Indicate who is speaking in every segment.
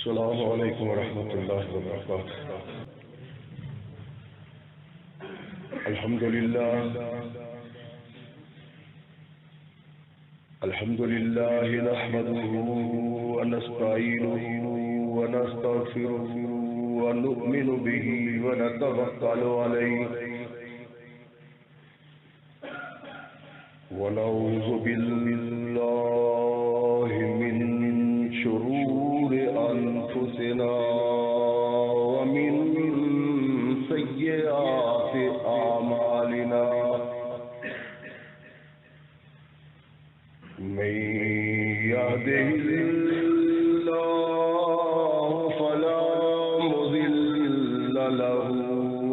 Speaker 1: السلام علیکم ورحمۃ اللہ وبرکاتہ۔ الحمد للہ نحمده ونستعینه ونستغفره ونؤمن به ونتوکل علیہ ونعوذ باللہ من شرور انفسنا ومن سیئات اعمالنا من يهده الله فلا مضل له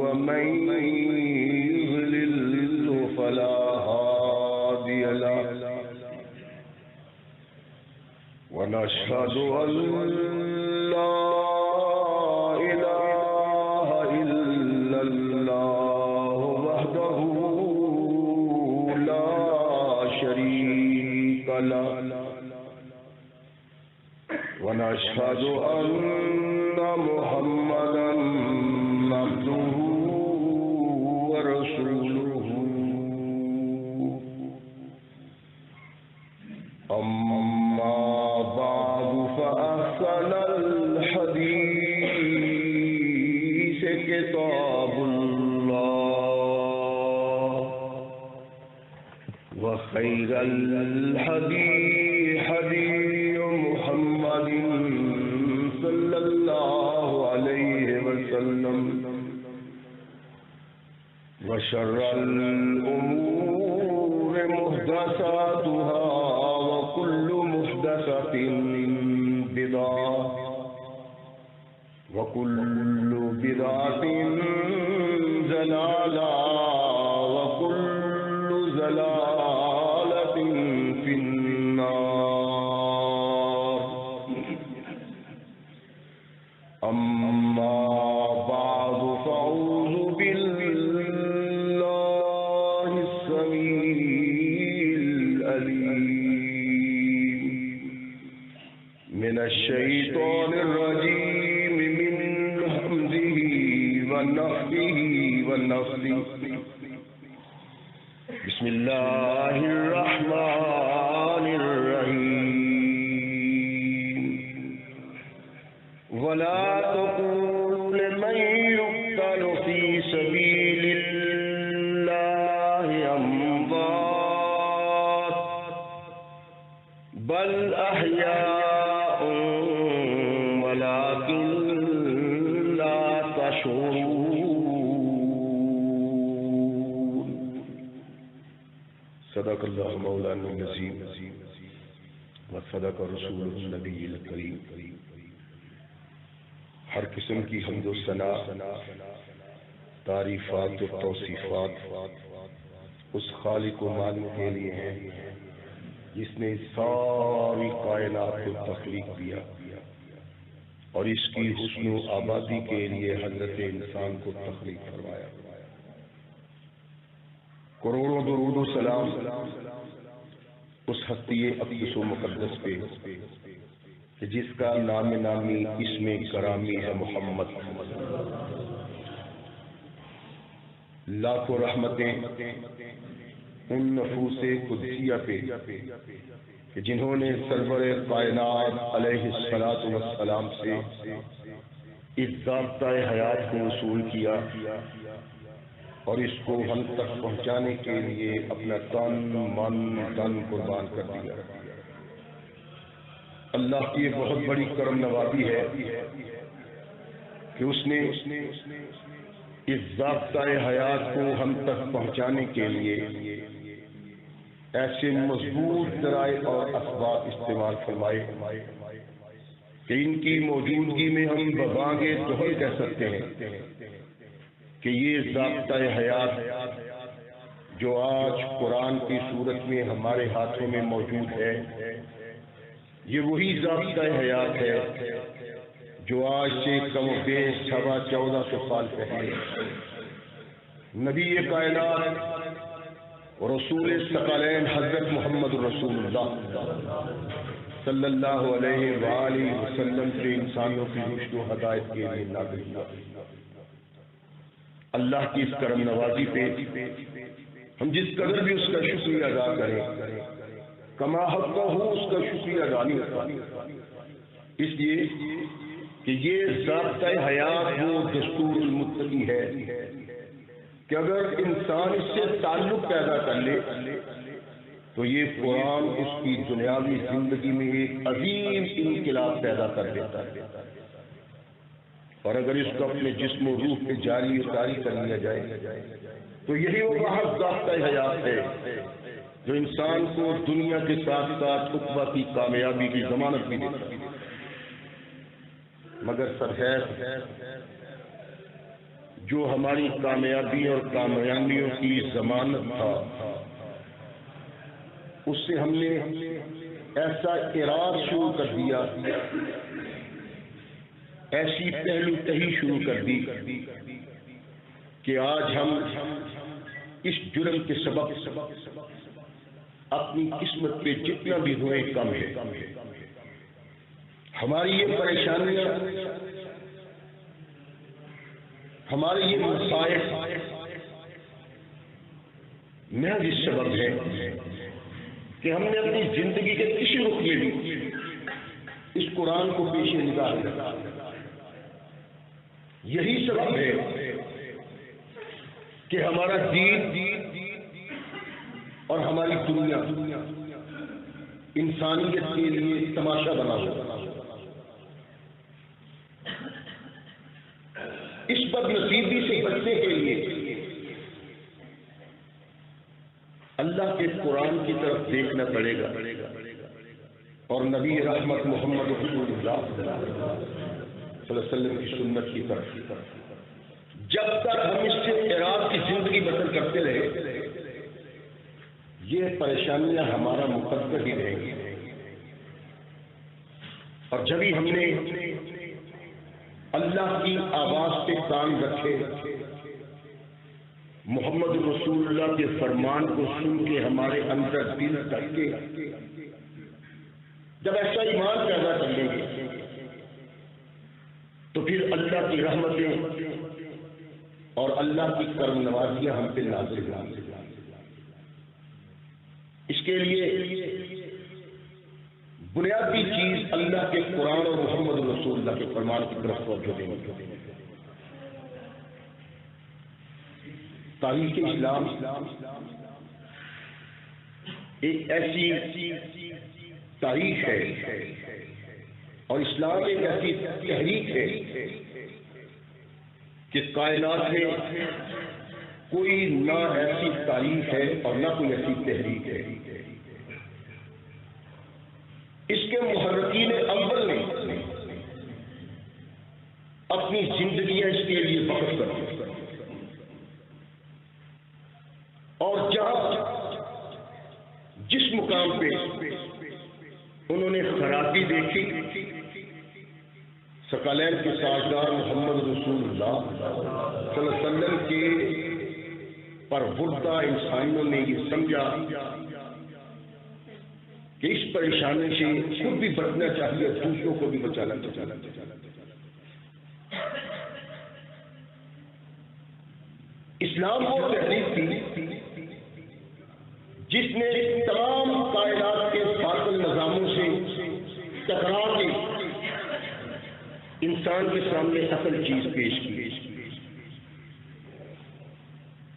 Speaker 1: ومن يضلل فلا هادي له ونشهد أن لا إله إلا الله وحده لا شريك له ونشهد أن محمدا عبده ورسوله أما بعد فأحسن الحديث كتاب الله وخير الهدي هدي محمد صلى الله عليه وسلم وشر الأمور محدثاتها وكل محدثة بدعة وكل بدعة ضلالة وكل ضلالة في النار أما بعد فأعوذ بالله السميع العليم من الشيطان الرجيم من همزه ونفخه ونفثه بسم الله الرحمن الرحيم ولا تقولوا لمن يقتل في سبيل الله أموات بل أحياء ولكن لا تشعرون صدق اللہ مولانا العظیم وصدق رسولہ النبی الکریم۔ ہر قسم کی حمد و ثنا، تعریفات و توصیفات اس خالق و مالک کے لیے ہیں جس نے ساری کائنات کو تخلیق دیا اور اس کی حسن و آبادی کے لیے حضرت انسان کو تخلیق فرمایا۔ کروڑوں درود و سلام اس ہستی اقدس و مقدس پہ کہ جس کا نام نامی اسم کرامی ہے محمد۔ لاکھوں رحمتیں ان نفوس قدسیہ پہ کہ جنہوں نے سرور کائنات علیہ السلام سے اس ضابطۂ حیات کو وصول کیا اور اس کو ہم تک پہنچانے کے لیے اپنا تن من دن قربان کر دیا۔ اللہ کی یہ بہت بڑی کرم نوازی ہے کہ اس نے اس ضابطۂ حیات کو ہم تک پہنچانے کے لیے ایسے مضبوط ذرائع اور اسباب استعمال فرمائے کہ ان کی موجودگی میں ہم ببانگ دہل کہہ سکتے ہیں کہ یہ ضابطۂ حیات جو آج قرآن کی صورت میں ہمارے ہاتھوں میں موجود ہے، یہ وہی ضابطۂ حیات ہے جو آج سے کم و بیش 1400 سال پہلے نبی کائنات رسول ثقلین حضرت محمد رسول اللہ صلی اللہ علیہ وآلہ وسلم سے انسانوں کی رشد و ہدایت کے لیے نازل ہوا۔ اللہ کی اس کرم نوازی پہ ہم جس قدر بھی اس کا شکریہ ادا کریں کما حق ہو اس کا شکریہ ادا نہیں ہوتا، اس لیے کہ یہ ضابطۂ حیات وہ دستور المتقی ہے کہ اگر انسان اس سے تعلق پیدا کر لے تو یہ قرآن اس کی دنیاوی زندگی میں ایک عظیم انقلاب پیدا کر دیتا ہے، اور اگر اس کو اپنے جسم و روح پہ جاری و ساری کر لیا جائے تو یہی وہ محض ضابطۂ حیات ہے جو انسان کو دنیا کے ساتھ ساتھ عقبہ کی کامیابی کی ضمانت بھی دیتا ہے۔ مگر سرحد جو ہماری کامیابی اور کامیابیوں کی ضمانت تھا اس سے ہم نے ایسا اعراض شروع کر دیا، ایسی پہلو تہی شروع کر دی کہ آج ہم اس جرم کے سبب اپنی قسمت پہ جتنا بھی ہوئے کم ہے۔ ہماری یہ پریشانیاں، ہمارے یہ مسائل محض اس سبب ہے کہ ہم نے اپنی زندگی کے کسی رخ میں بھی اس قرآن کو پیش نگاہ رکھا۔ یہی سبب ہے کہ ہمارا دین اور ہماری دنیا انسانیت کے لیے تماشا بنا ہوا۔ اس بد نصیبی سے بچنے کے لیے اللہ کے قرآن کی طرف دیکھنا پڑے گا اور نبی رحمت محمد رسول اللہ صلی اللہ علیہ وسلم کی سنت کی طرف۔ جب تک ہم اس سے اعراض کی زندگی بسر کرتے رہے یہ پریشانیاں ہمارا مقدر ہی رہیں گی، اور جبھی ہم نے اللہ کی آواز پہ کان رکھے، محمد رسول اللہ کے فرمان کو سن کے ہمارے اندر دل کر کے جب ایسا ایمان پیدا کر لیں گے تو پھر اللہ کی رحمتیں اور اللہ کی کرم نوازیاں ہم پہ نازل ہوں گی۔ اس کے لیے بنیادی چیز اللہ کے قرآن اور محمد رسول اللہ کے فرمان کی طرف توجہ دیں گے۔ تاریخ اسلام ایک ایسی تاریخ ہے اور اسلام ایک ایسی تحریک ہے کہ کائنات میں کوئی نہ ایسی تاریخ ہے اور نہ کوئی ایسی تحریک ہے۔ اس کے محرکین اول نے اپنی زندگیاں اس کے لیے وقف کر دی، اور جہاں جس مقام پہ انہوں نے خرابی دیکھی ثقلین کے تاجدار محمد رسول اللہ صلی اللہ علیہ وسلم کے پروردہ انسانوں نے یہ سمجھا کہ اس پریشانی سے خود بھی بچنا چاہیے، دوسروں کو بھی بچانا چاہیے۔ اسلام وہ تحریک تھی جس نے تمام کائنات کے باطل نظاموں سے ٹکرا کے انسان کے سامنے اصل چیز پیش کی،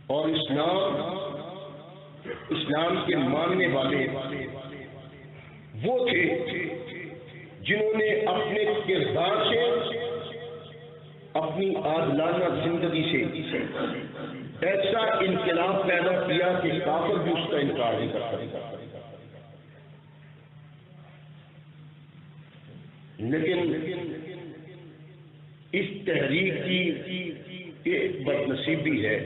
Speaker 1: اور اسلام کے ماننے والے وہ تھے جنہوں نے اپنے کردار سے، اپنی عادلانہ زندگی سے ایسا انقلاب پیدا کیا کہ کافر بھی اس کا انکار نہیں کر سکتا۔ لیکن اس تحریک کی ایک بدنصیبی ہے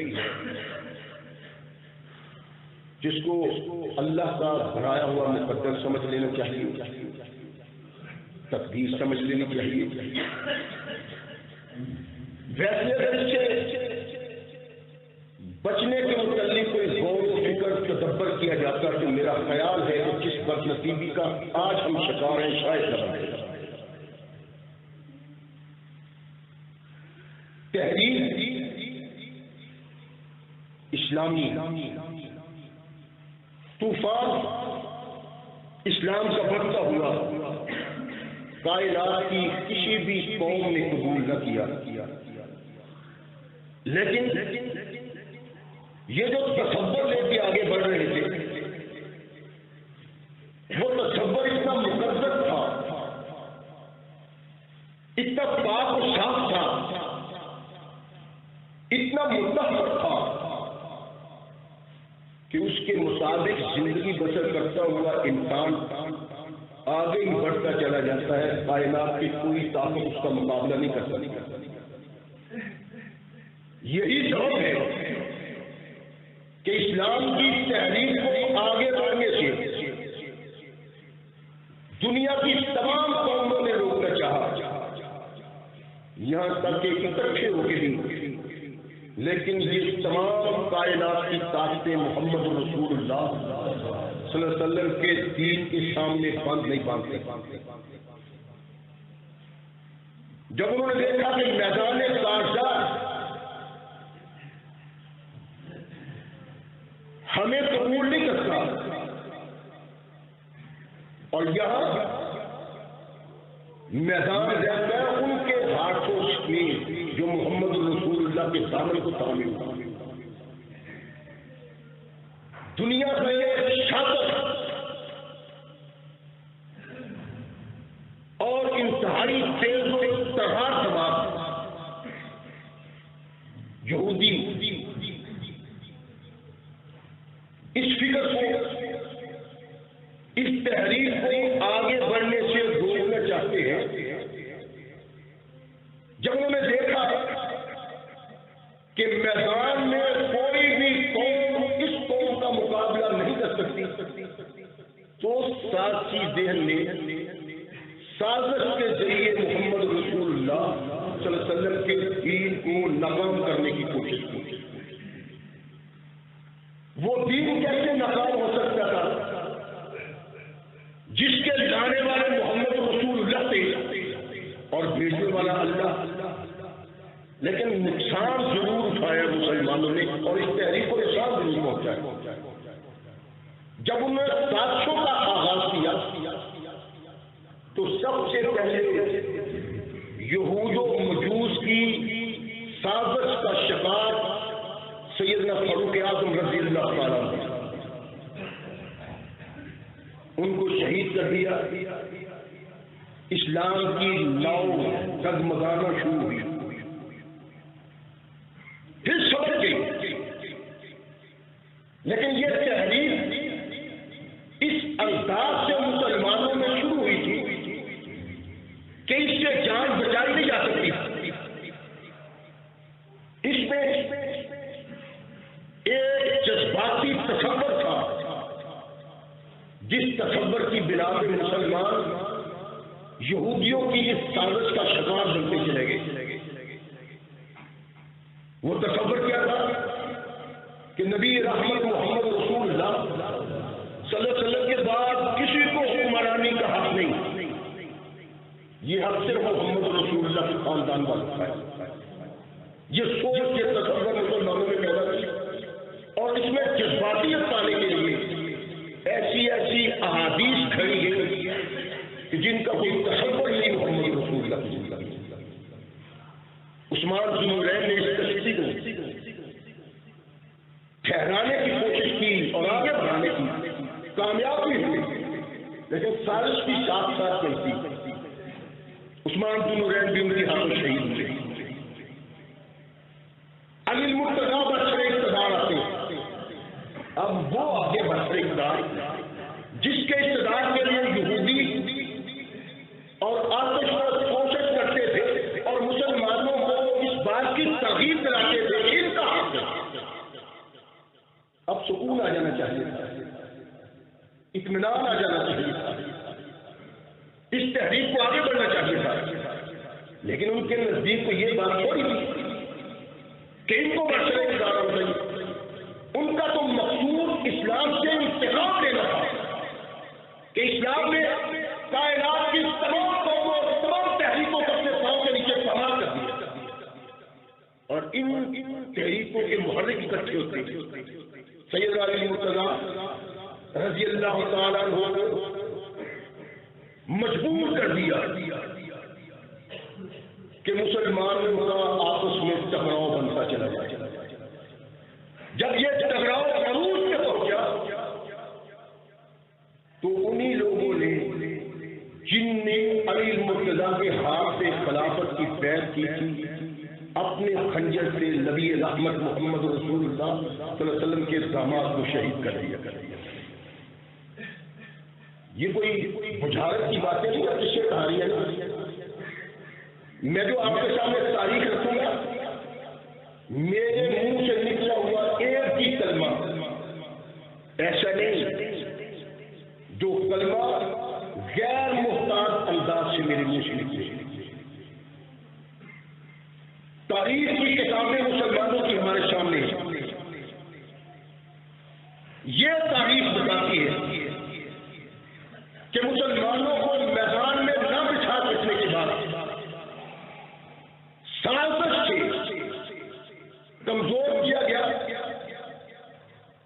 Speaker 1: جس کو اللہ کا بنایا ہوا مقدر سمجھ لینا چاہیے، تقدیر سمجھ لینی چاہیے۔ ویسے اگر اس سے بچنے کے متعلق کوئی غور و فکر تدبر تصور کیا جاتا تو میرا خیال ہے کہ جس بد نصیبی کا آج ہم شکار ہیں شاید نہ بنے. تحریک اسلامی طوفان اسلام کا بڑھتا ہوا کائنات کی کسی بھی قوم نے قبول نہ کیا. لیکن یہ جو تصور لے کے آگے بڑھ رہے تھے وہ تصور اتنا مقدس تھا، اتنا پاک و صاف تھا، اتنا متحر تھا کہ اس کے مطابق زندگی بسر کرتا ہوا انسان آگے ہی بڑھتا چلا جاتا ہے. کائنات کی کوئی طاقت اس کا مقابلہ نہیں کر سکتی. یہی سبب ہے کہ اسلام کی تحریک کو آگے بڑھنے سے دنیا کی تمام قوموں نے روکنا چاہا، یہاں تک کہ اکٹھے ہو کے بھی. لیکن یہ تمام کائنات کی طاقتیں محمد رسول اللہ صلی اللہ علیہ وسلم کے دین کے سامنے بند نہیں باندھ سکتے. جب انہوں نے دیکھا کہ میدان کارزار ہمیں قبول نہیں کرتا اور یہاں میدان رہتا ہے ان کے ہاتھوں میں جو محمد رسول اللہ کے دامن کو تھامے ہوا. دنیا میں ایک شاطر اور انتہائی تیز و ترہار دماغ یہودی اس فکر کو، اس تحریک کو آگے بڑھنے سے روکنا چاہتے ہیں. جب انہوں نے دیکھا کہ میدان میں کوئی بھی قوم اس قوم کا مقابلہ نہیں کر سکتی تو سازشی ذہن نے سازش کے ذریعے محمد رسول اللہ صلی اللہ علیہ وسلم کے دین کو ناکام کرنے کی کوشش کی. وہ دین کیسے ناکام ہو سکتا تھا جس کے لانے والے محمد رسول اللہ تھے اور بھیجنے والا اللہ؟ لیکن نقصان ضرور اٹھایا مسلمانوں نے اور اس تحریک کو نقصان ضرور پہنچایا. جب انہوں نے سازشوں کا آغاز کیا تو سب سے پہلے یہود و مجوس کی سازش کا شکار سیدنا فاروق اعظم رضی اللہ تعالیٰ عنہ، ان کو شہید کر دیا. اسلام کی ناؤ ڈگمگانا شروع ہوئی. پھر سمجھ گئی. لیکن یہ تحریک اس انداز سے مسلمانوں میں شروع ہوئی تھی کہ اس سے جان بچائی نہیں جا سکتی. اس میں ایک جذباتی تصور تھا جس تصور کی بنا پہ مسلمان یہودیوں کی اس سازش کا شکار بنتے چلے گئے. وہ تصور کیا تھا کہ نبی رحمت محمد رسول اللہ صلی اللہ علیہ وسلم کے بعد کسی کو حکمرانی کا حق نہیں، یہ حق صرف محمد رسول اللہ کے خاندان والا ہے. یہ سوچ کے تصور مسلمانوں میں پیدا کی اور اس میں جذباتیت پانے کے لیے ایسی ایسی احادیث کھڑی گئی کہ جن کا کوئی تصور نہیں محمد رسول اللہ. عثمان بن نورین نے اس تشریح کو ٹھہرانے کی کوشش کی اور آگے بڑھانے کی، کامیاب بھی ہوئی، لیکن سازش کی ساتھ ساتھ چلتی. عثمان بن نورین بھی ان کی ہاتھوں شہید ہوئے. علی المرتضیٰ بشر اقتدار آتے ہیں. اب وہ آگے بشر اقتدار جس کے اقتدار کے لیے یہودی اور آتش پرست کوشش کرتے تھے اور مسلمانوں کو اس بات کی ترغیب دلاتے تھے ان کا حق ہے. اب سکون آ جانا چاہیے تھا، اطمینان آ جانا چاہیے تھا، اس تحریک کو آگے بڑھنا چاہیے تھا. لیکن ان کے نزدیک کو یہ بات تھوڑی تھی کہ ان کو بشر اقتدار ہو گئی. ان کا تو مقصود اسلام سے ان تحریکوں کے محرک اکٹھے ہوتے ہیں. سید علی مرتضیٰ رضی اللہ تعالیٰ عنہ کو مجبور کر دیا کہ مسلمانوں کا آپس میں ٹکراؤ بنتا چلا جائے. جب یہ ٹکراؤ عروج پہ پہنچا تو انہی لوگوں نے جن نے علی مرتضیٰ کے ہاتھ سے خلافت کی بیعت کی تھی اپنے خنجر سے نبی رحمت محمد رسول اللہ صلی اللہ علیہ وسلم کے داماد کو شہید کر دیا. یہ کوئی بجھارت کی باتیں نہیں ہے، کس سے کہانی ہے. میں جو آپ کے سامنے تاریخ رکھوں گا میرے منہ سے نکلا ہوا ایک ہی کلمہ ایسا نہیں جو کلمہ غیر محتاط انداز سے میرے منہ سے نکلے. تاریخ کی کتابیں مسلمانوں کی ہمارے سامنے یہ تاریخ بتاتی ہے کہ مسلمانوں کو میدان میں نہ بچھا سکنے کے بعد سازش سے کمزور کیا گیا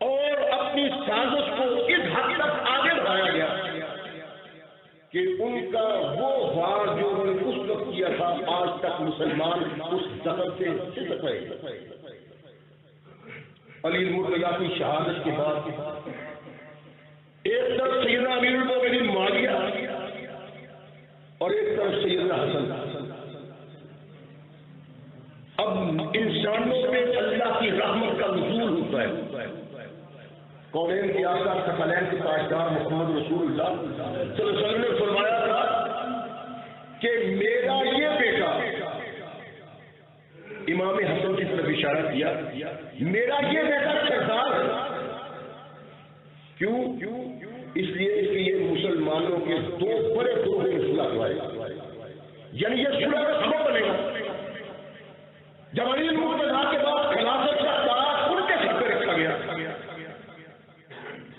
Speaker 1: اور اپنی سازش کو اس حد تک آگے بڑھایا گیا کہ ان کا وہ وار جو انہوں نے اس وقت کیا تھا آج تک مسلمان اس زخم سے سسک رہے. علی مرتضیٰ کی شہادت کے بعد ایک طرف سیدنا امیر المومنین معاویہ اور ایک طرف سیدنا حسن. اب انسانوں پہ اللہ کی رحمت کا نزول ہوتا ہے. کونین کے آقا ثقلین کے تاجدار محمد رسول اللہ صلی اللہ علیہ وسلم نے فرمایا تھا کہ میرا یہ بیٹا، امام حسن کی طرف اشارہ کیا، میرا یہ بیٹا سردار ہے. کیوں؟ اس لیے کہ یہ مسلمانوں کے دو بڑے گروہوں میں صلح کرائے، یعنی یہ صلح کا سبب بنے گا. جب علی مرتضیٰ کے بعد خلافت کا تاج ان کے سر پہ رکھا گیا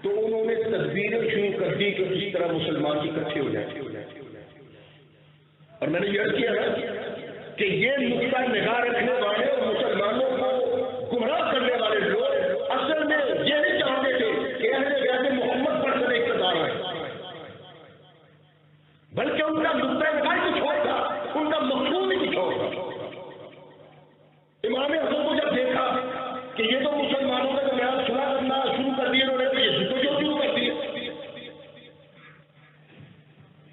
Speaker 1: تو انہوں نے تدبیریں شروع کر دی کہ اس طرح مسلمان اکٹھے ہو جائیں. اور میں نے یہ عرض کیا ہے کہ یہ نقطہ نگاہ رکھنے والے اور مسلمانوں کو گمراہ کرنے والے لوگ اصل میں یہ نہیں چاہتے تھے کہ اہل بیت محمد پر سے اقتدار آئے، بلکہ ان کا نقطہ نگاہ کچھ اور تھا، ان کا مقصود ہی کچھ اور تھا. امام حسن کو جب دیکھا کہ یہ تو مسلمانوں کے درمیان صلح کرنا شروع کر دیے، انہوں نے تو یہ جدوجہد شروع کر دی.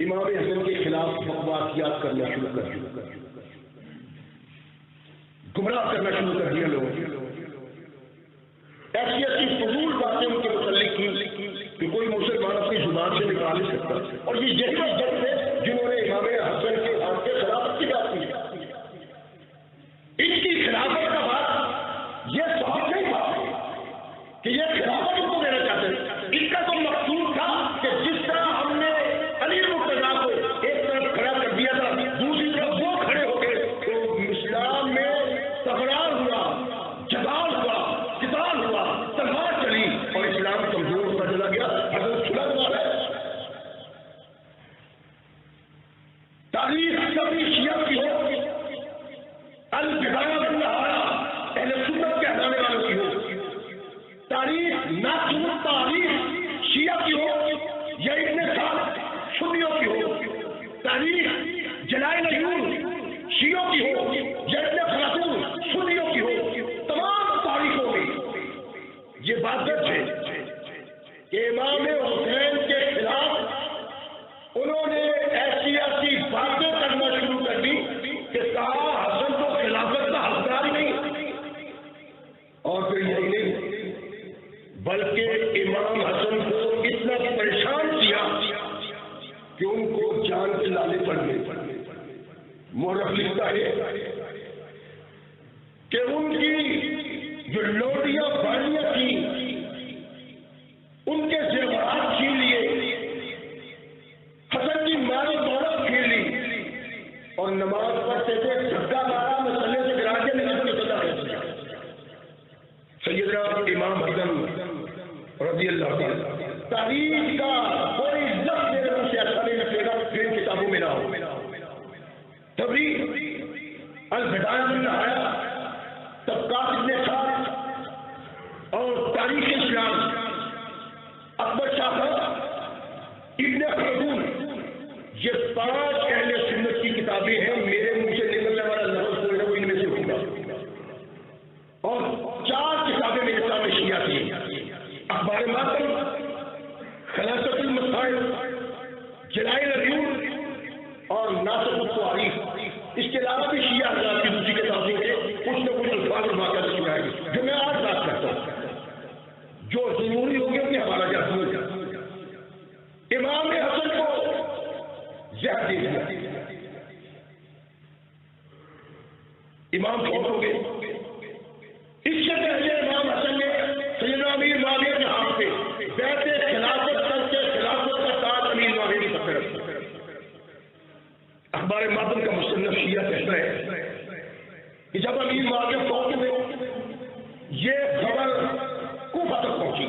Speaker 1: امام حسن کے خلاف بکواسیات کرنا شروع کر دیا، گمراہ کرنا شروع کر دیا. لوگ ایسی ایسی فضول باتیں ان کے متعلق کی کہ کوئی مسلمان اپنی زبان سے نکال نہیں سکتا. اور یہ یہی مسجد تھے جنہوں نے امام حسن کے ہاتھ کے خلافت کی بات کی. ان کی خلافت کا بات یہ سبب نہیں تھا کہ یہ خلافت ان کو دینا چاہتے تھے. ان کا تو مقصود تھا کہ جس طرح ہم نے علی مرتضیٰ کو ایک طرف کھڑا کر دیا تھا، دوسری طرف وہ کھڑے ہو گئے تو اسلام میں تکرار ہوا، جدال ہوا، قتال ہوا، تلوار چلی اور اسلام کمزور ہوتا چلا گیا. حضرت صلح ہوا ہے. تاریخ کبھی شیعہ کی ہو، البدایہ والنہایہ اہل سنت کے ہٹانے والوں کی ہو، تاریخ ناصر تاریخ شیعہ کی ہو یا ابن سعد سنیوں کی ہو، تاریخ جلائل عیون شیعوں کی ہو یا ابن خلدون سنیوں کی ہو، تمام تاریخوں میں یہ بات درج ہے کہ امام حسین کے خلاف انہوں نے ایسی ایسی باتیں کرنا شروع کر دی کہ کہا حسن تو خلافت کا حقدار ہی نہیں. اور پھر یہی نہیں بلکہ امام حسن کو اتنا پریشان کیا کہ ان کو جان کے لالے پڑ گئے. مورخ لکھتا ہے کہ ان کی جو لوٹیاں بالیاں تھیں ان کے زیورات چھین لیے، حسن کی مال و دولت چھین لی اور نماز پڑھتے تھے دھکا مارا مسلے سے گرا کے نماز میں بتا رہے. سیدنا امام حسن رضی اللہ تعالی تاریخ کا کوئی لفظ میرے منہ سے اچھا نہیں لگے گا جن کتابوں میں نہ ہو. تبریز، البدایہ والنہایہ، طبقات ابن سعد اور تاریخ اسلام، اکبر شاہ ابن خلدون، یہ 5 اہل سنت کی کتابیں ہیں. میرے منہ سے نکلنے والا لفظ کوئی نہ کوئی ان میں سے ہوگا. اور 4 کتابیں میرے سامنے شیعہ کی ہیں: اخبار ماتم، خلاصۃ المسائل، جلائل العیون اور ناصر التواریخ. اس کے علاوہ بھی شیعہ حضرات کی دوسری کتابیں ہیں، کچھ نہ کچھ الفاظ اور واقعات سنائے گی جو میں آج بات کرتا ہوں، جو ضروری ہو گیا کہ ہمارا جاتی ہو جائے. امام حسن کو زہر دے دیا، امام فوت ہو گئے. اس سے پہلے امام حسن نے سیدنا امیر معاویہ کے ہاتھ پہ بیعت خلافت کر کے خلافت کا تاج امیر معاویہ کی سفر. اخبار ماتم کا مصنف شیعہ کہتا ہے کہ جب امیر معاویہ فوت ہوئے یہ خبر کوفہ تک پہنچی.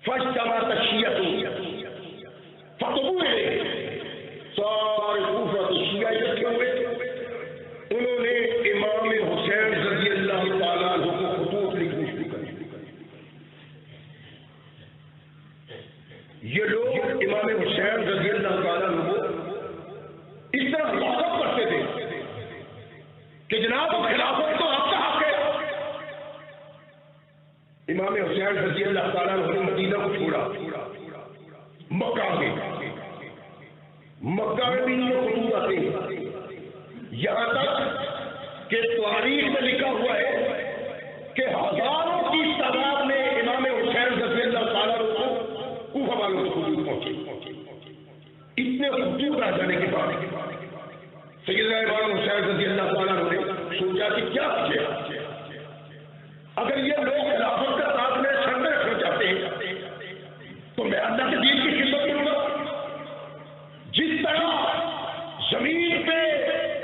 Speaker 1: فاجتمعت الشیعۃ فطبوا الیہ، سارے کوفہ کے شیعہ اکٹھے ہوئے. انہوں نے امام حسین رضی اللہ تعالیٰ عنہ کو خطوط لکھنے شروع کر دی. یہ لوگ امام حسین رضی اللہ تعالیٰ عنہ کو اس طرح مخاطب کرتے تھے کہ جناب خلافت تو آپ کا حق ہے. امام حسین رضی اللہ تعالیٰ عنہ نے مدینہ کو چھوڑا، مکہ میں بھی یہ خطوط آتے ہیں. یہاں تک کہ تاریخ میں لکھا ہوا ہے کہ ہزاروں کی تعداد میں امام حسین رضی اللہ تعالیٰ عنہ کو کوفہ والوں کو خطوط پہنچے. اتنے خطوط آ جانے کے بعد سیدنا امام حسین رضی اللہ تعالیٰ عنہ نے سوچا کہ کیا کیجیے، اگر یہ لوگ خلافت کا تاج میں سر میں رکھنا چاہتے ہیں تو میں اللہ کے دین کی خدمت کروں گا. جس طرح زمین پہ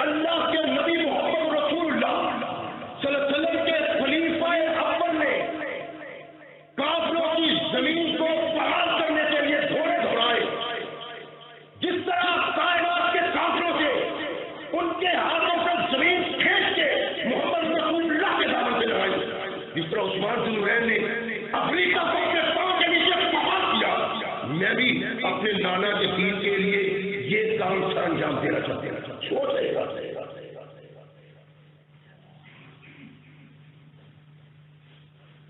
Speaker 1: اللہ کے نبی محمد رسول اللہ صلی اللہ علیہ وسلم کے خلیفہ اول نے کافروں کی زمین کو بحال کرنے کے لیے گھوڑے دوڑائے، جس طرح کائنات کے کافروں سے ان کے ہاتھوں سے زمین کھینچ کے محمد رسول اللہ کے دامن سے لڑائی، جس طرح عثمان ذو النورین نے افریقہ کو اپنے پاؤں کے نیچے بحال کیا، میں بھی اپنے نانا کے دین کے لیے یہ کام سر انجام دینا چاہتے ہیں. سوچے گا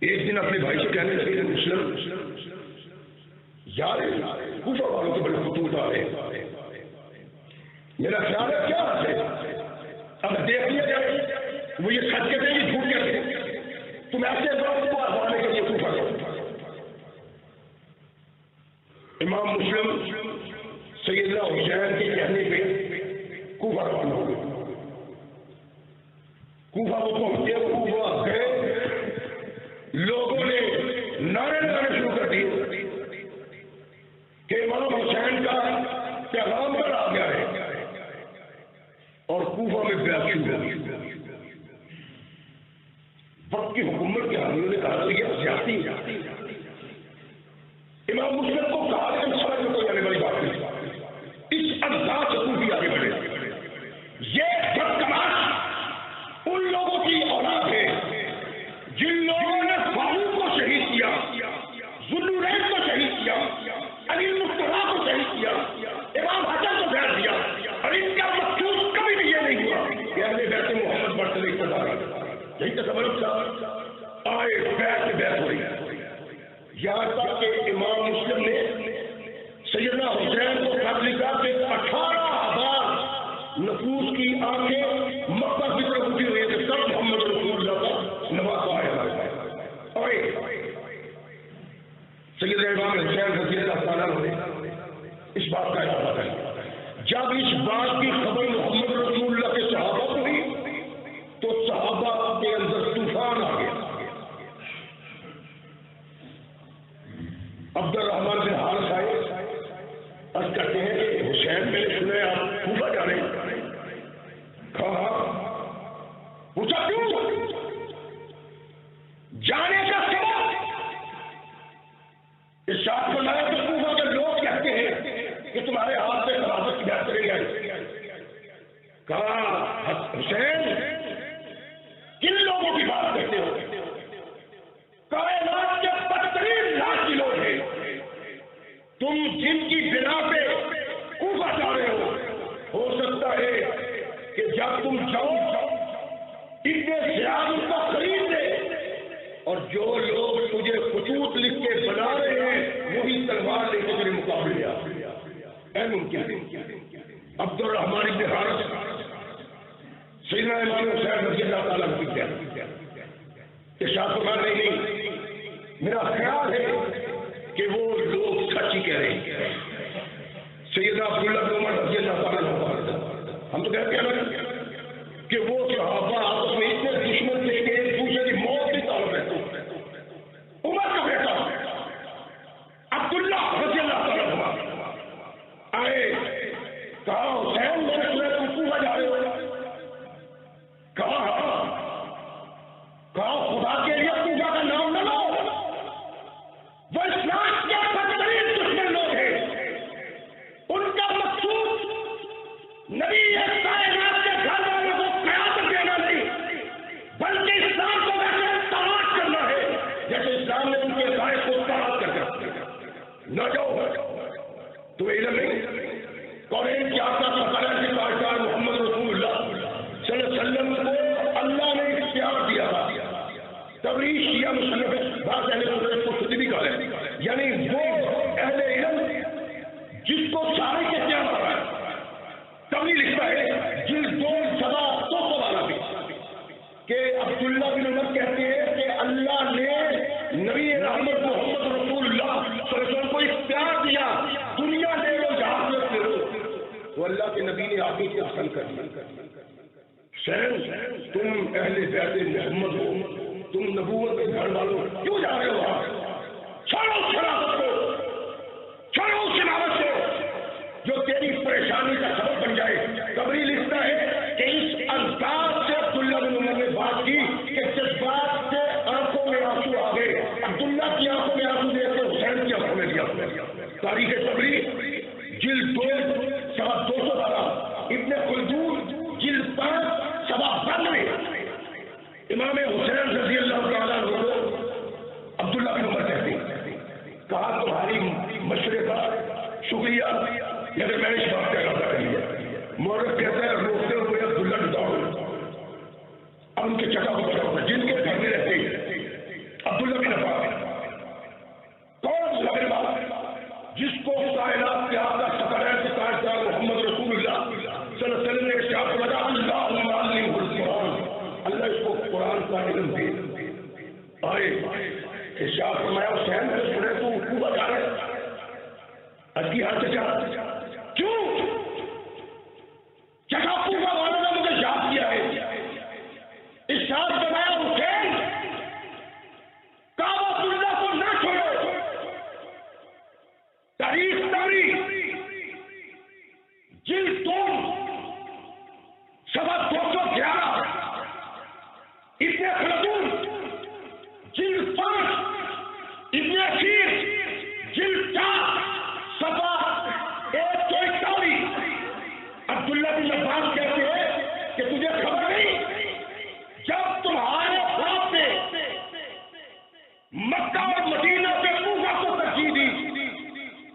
Speaker 1: ایک دن اپنے بھائی سے کہنے لگے مسلم یار کوفہ والوں کے بڑے خطوط آ رہے ہیں، میرا خیال ہے کیا ہے اب دیکھ لیا جائے. وہ یہ سچ کہتے ہیں یہ جھوٹ کہتے ہیں، تم ایسے لوگوں کو آزمانے کے لیے کوفہ کرو. امام مسلم سیدنا حسین کے کہنے پہ کوفہ روانہ ہو گئے. کوفہ وہ پہنچے، کوفہ گئے، لوگوں نے نعرے لگانے شروع کر دیے کہ امام حسین کا پیغام پر آ گیا ہے، اور کوفہ میں بیعت شروع ہو گئی. وقت کی حکومت کے حامیوں نے کہا کہ یہ سیاسی امام مسلم کو کہا کہ سمجھ میں کوئی آنے والی بات نہیں. اس انداز سے کوفی آگے بڑھے. یہ بدتماش ان لوگوں کی اولاد ہے جن لوگوں نے فاروق کو شہید کیا، ذو النورین کو شہید کیا، علی المرتضیٰ کو شہید کیا، امام حسن کو زہر دیا، اور ان کا مقصود کبھی بھی یہ نہیں ہوا کہ اہل بیت محمد بڑھ کر اقتدار آ. یہی تصور تھا. آئے بیعت ہوئی، یہاں تک کہ امام مسلم نے سیدنا حسین کو خط لکھا کہ 18,000 نفوس کی آنکھیں مکہ کی طرف اٹھی ہوئی ہے کہ سب محمد رسول اللہ کا نواسا ہے. اور سیدنا امام حسین رضی اللہ تعالیٰ نے اس بات کا ارادہ کیا. جب اس بات کی خبر محمد رسول اللہ کے صحابہ کو ہوئی تو صحابہ کے اندر طوفان آ گیا. عبد الرحمن بن حارث آئے، عرض کرتے ہیں کہ حسین میں نے سنا ہے آپ کوفہ جا رہے ہیں. کہا پوچھا کیوں؟ جانے کا سبب ارشاد فرمایا تو کوفہ کے لوگ کہتے ہیں کہ تمہارے ہاتھ سے خلافت کی بات کریں گے. کہا حسین جو لوگ تجھے خطوط لکھ کے بنا رہے ہیں وہی تلوار لے کے تیرے مقابلے آ اے ممکن عبد الرحمن بن حارث سیدنا امام حسین رضی اللہ تعالیٰ عنہ کی کیا ارشاد فرمایا نہیں میرا خیال ہے کہ وہ لوگ سچ ہی کہہ رہے ہیں. سیدنا عبداللہ بن عمر رضی اللہ تعالیٰ عنہ ہم تو کہتے ہیں کہ وہ صحابہ آپس میں اتنے دشمن تھے کہ ایک دوسرے کی موت کی طالب رہتے. عمر کا بیٹا عبداللہ رضی اللہ تعالیٰ عنہ آئے کہا حسین میں نے سنا تم کوفہ جا رہے ہو. کہا خدا کے لیے کوفہ کا نام نہ لو وہ اسلام کے بدترین دشمن لوگ ہیں. ان کا مقصود نبی کائنات کے گھر والوں کو قیادت دینا نہیں بلکہ اسلام کو ویسے تباہ کرنا ہے جیسے اسلام نے ان کے عقائد کو تباہ کر دیا. نہ جاؤ تو علم نہیں قرآن کی آتا تھا کہ کارٹار محمد رسول اللہ صلی اللہ علیہ وسلم کو اللہ نے اختیار دیا تھا. تبلیغ شیعہ مصنف بعض اہل سنت کو خود بھی کہا ہے یعنی وہ اہل علم جس کو سارے کے کیا پڑا ہے. تبلیغ لکھتا ہے جلد 2 والا بھی کہ عبداللہ بن عمر کہتے ہیں کہ اللہ نے نبی رحمت محمد رسول اللہ صلی اللہ علیہ وسلم کو اختیار دیا دنیا لے لو جہاز میں لے لو تو اللہ کے نبی نے آپ کو حاصل کر دیا. حسین تم اہل بیت محمد ہو تم نبوت کے گھر والوں کیوں جا رہے ہو وہاں. چھوڑو شرافت کو چھوڑو شرافت کو جو تیری پریشانی کا سبب بن جائے. قبری لکھتا ہے کہ اس انداز سے عبداللہ بن عمر نے بات کی کہ جذبات سے آنکھوں میں آنسو آ گئے. عبداللہ کی آنکھوں میں آنسو دے کے حسین کی آنکھوں میں دیا. تاریخ قبری جلد 2 سوا 212 ابن خلدون جلد 5 سوا 92 امام حسین رضی اللہ تعالیٰ عنہ کو عبداللہ بن عمر کہتے ہیں. کہا تمہاری مشورے کا شکریہ لیکن میں نے اس بات کا ارادہ کر لیا. مورخ کہتا ہے روکتے ہوئے عبداللہ بن عمر اب ان کے چکا کو پتا ہوتا جن کے گھر میں رہتے عبداللہ بن عمر کون لگے جس کو کائنات کے آقا سرکار کے تاجدار محمد رسول اللہ صلی اللہ علیہ وسلم نے ارشاد فرمایا اللہ معلم القرآن اللہ اس کو قرآن کا علم دے. آئے ارشاد فرمایا حسین نے سنے تو کوفہ جا رہے کی ہاتھ چچا کیوں چچا کوفہ والوں نے مجھے یاد کیا ہے. ارشاد فرمایا حسین کعبۃ اللہ کو نہ چھوڑو. تاریخ تبری جلد 2 سوا 211 ابن خلدون جلد 5 ابن اثیر جلد 4 صفحہ 141 عبداللہ بن عباس کہتے ہیں کہ تجھے خبر نہیں جب تمہارے باپ نے مکہ اور مدینہ کے کوفہ کو ترجیح دی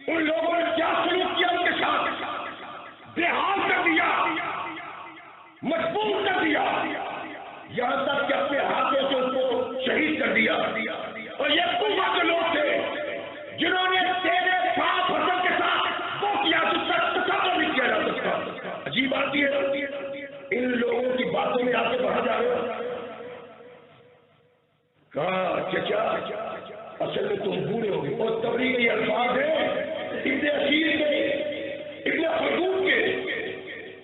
Speaker 1: ان لوگوں نے کیا سلوک کیا ان کے ساتھ بے حال کر دیا مجبور کر دیا یہاں تک کہ اپنے ہاتھوں سے اس کو شہید کر دیا. اور یہ کوفہ کے لوگ تھے جنہوں نے تیرے پاک حسن کے ساتھ وہ کیا جس کا تصور نہیں کیا جا سکتا. عجیب بات یہ ہے ان لوگوں کی باتوں میں آ کے بڑھا جا رہے ہو. کہا چچا اصل میں تم بوڑھے ہو گئے. اور تبری کے یہ الفاظ ہیں ابن اثیر کے ابن خلدون کے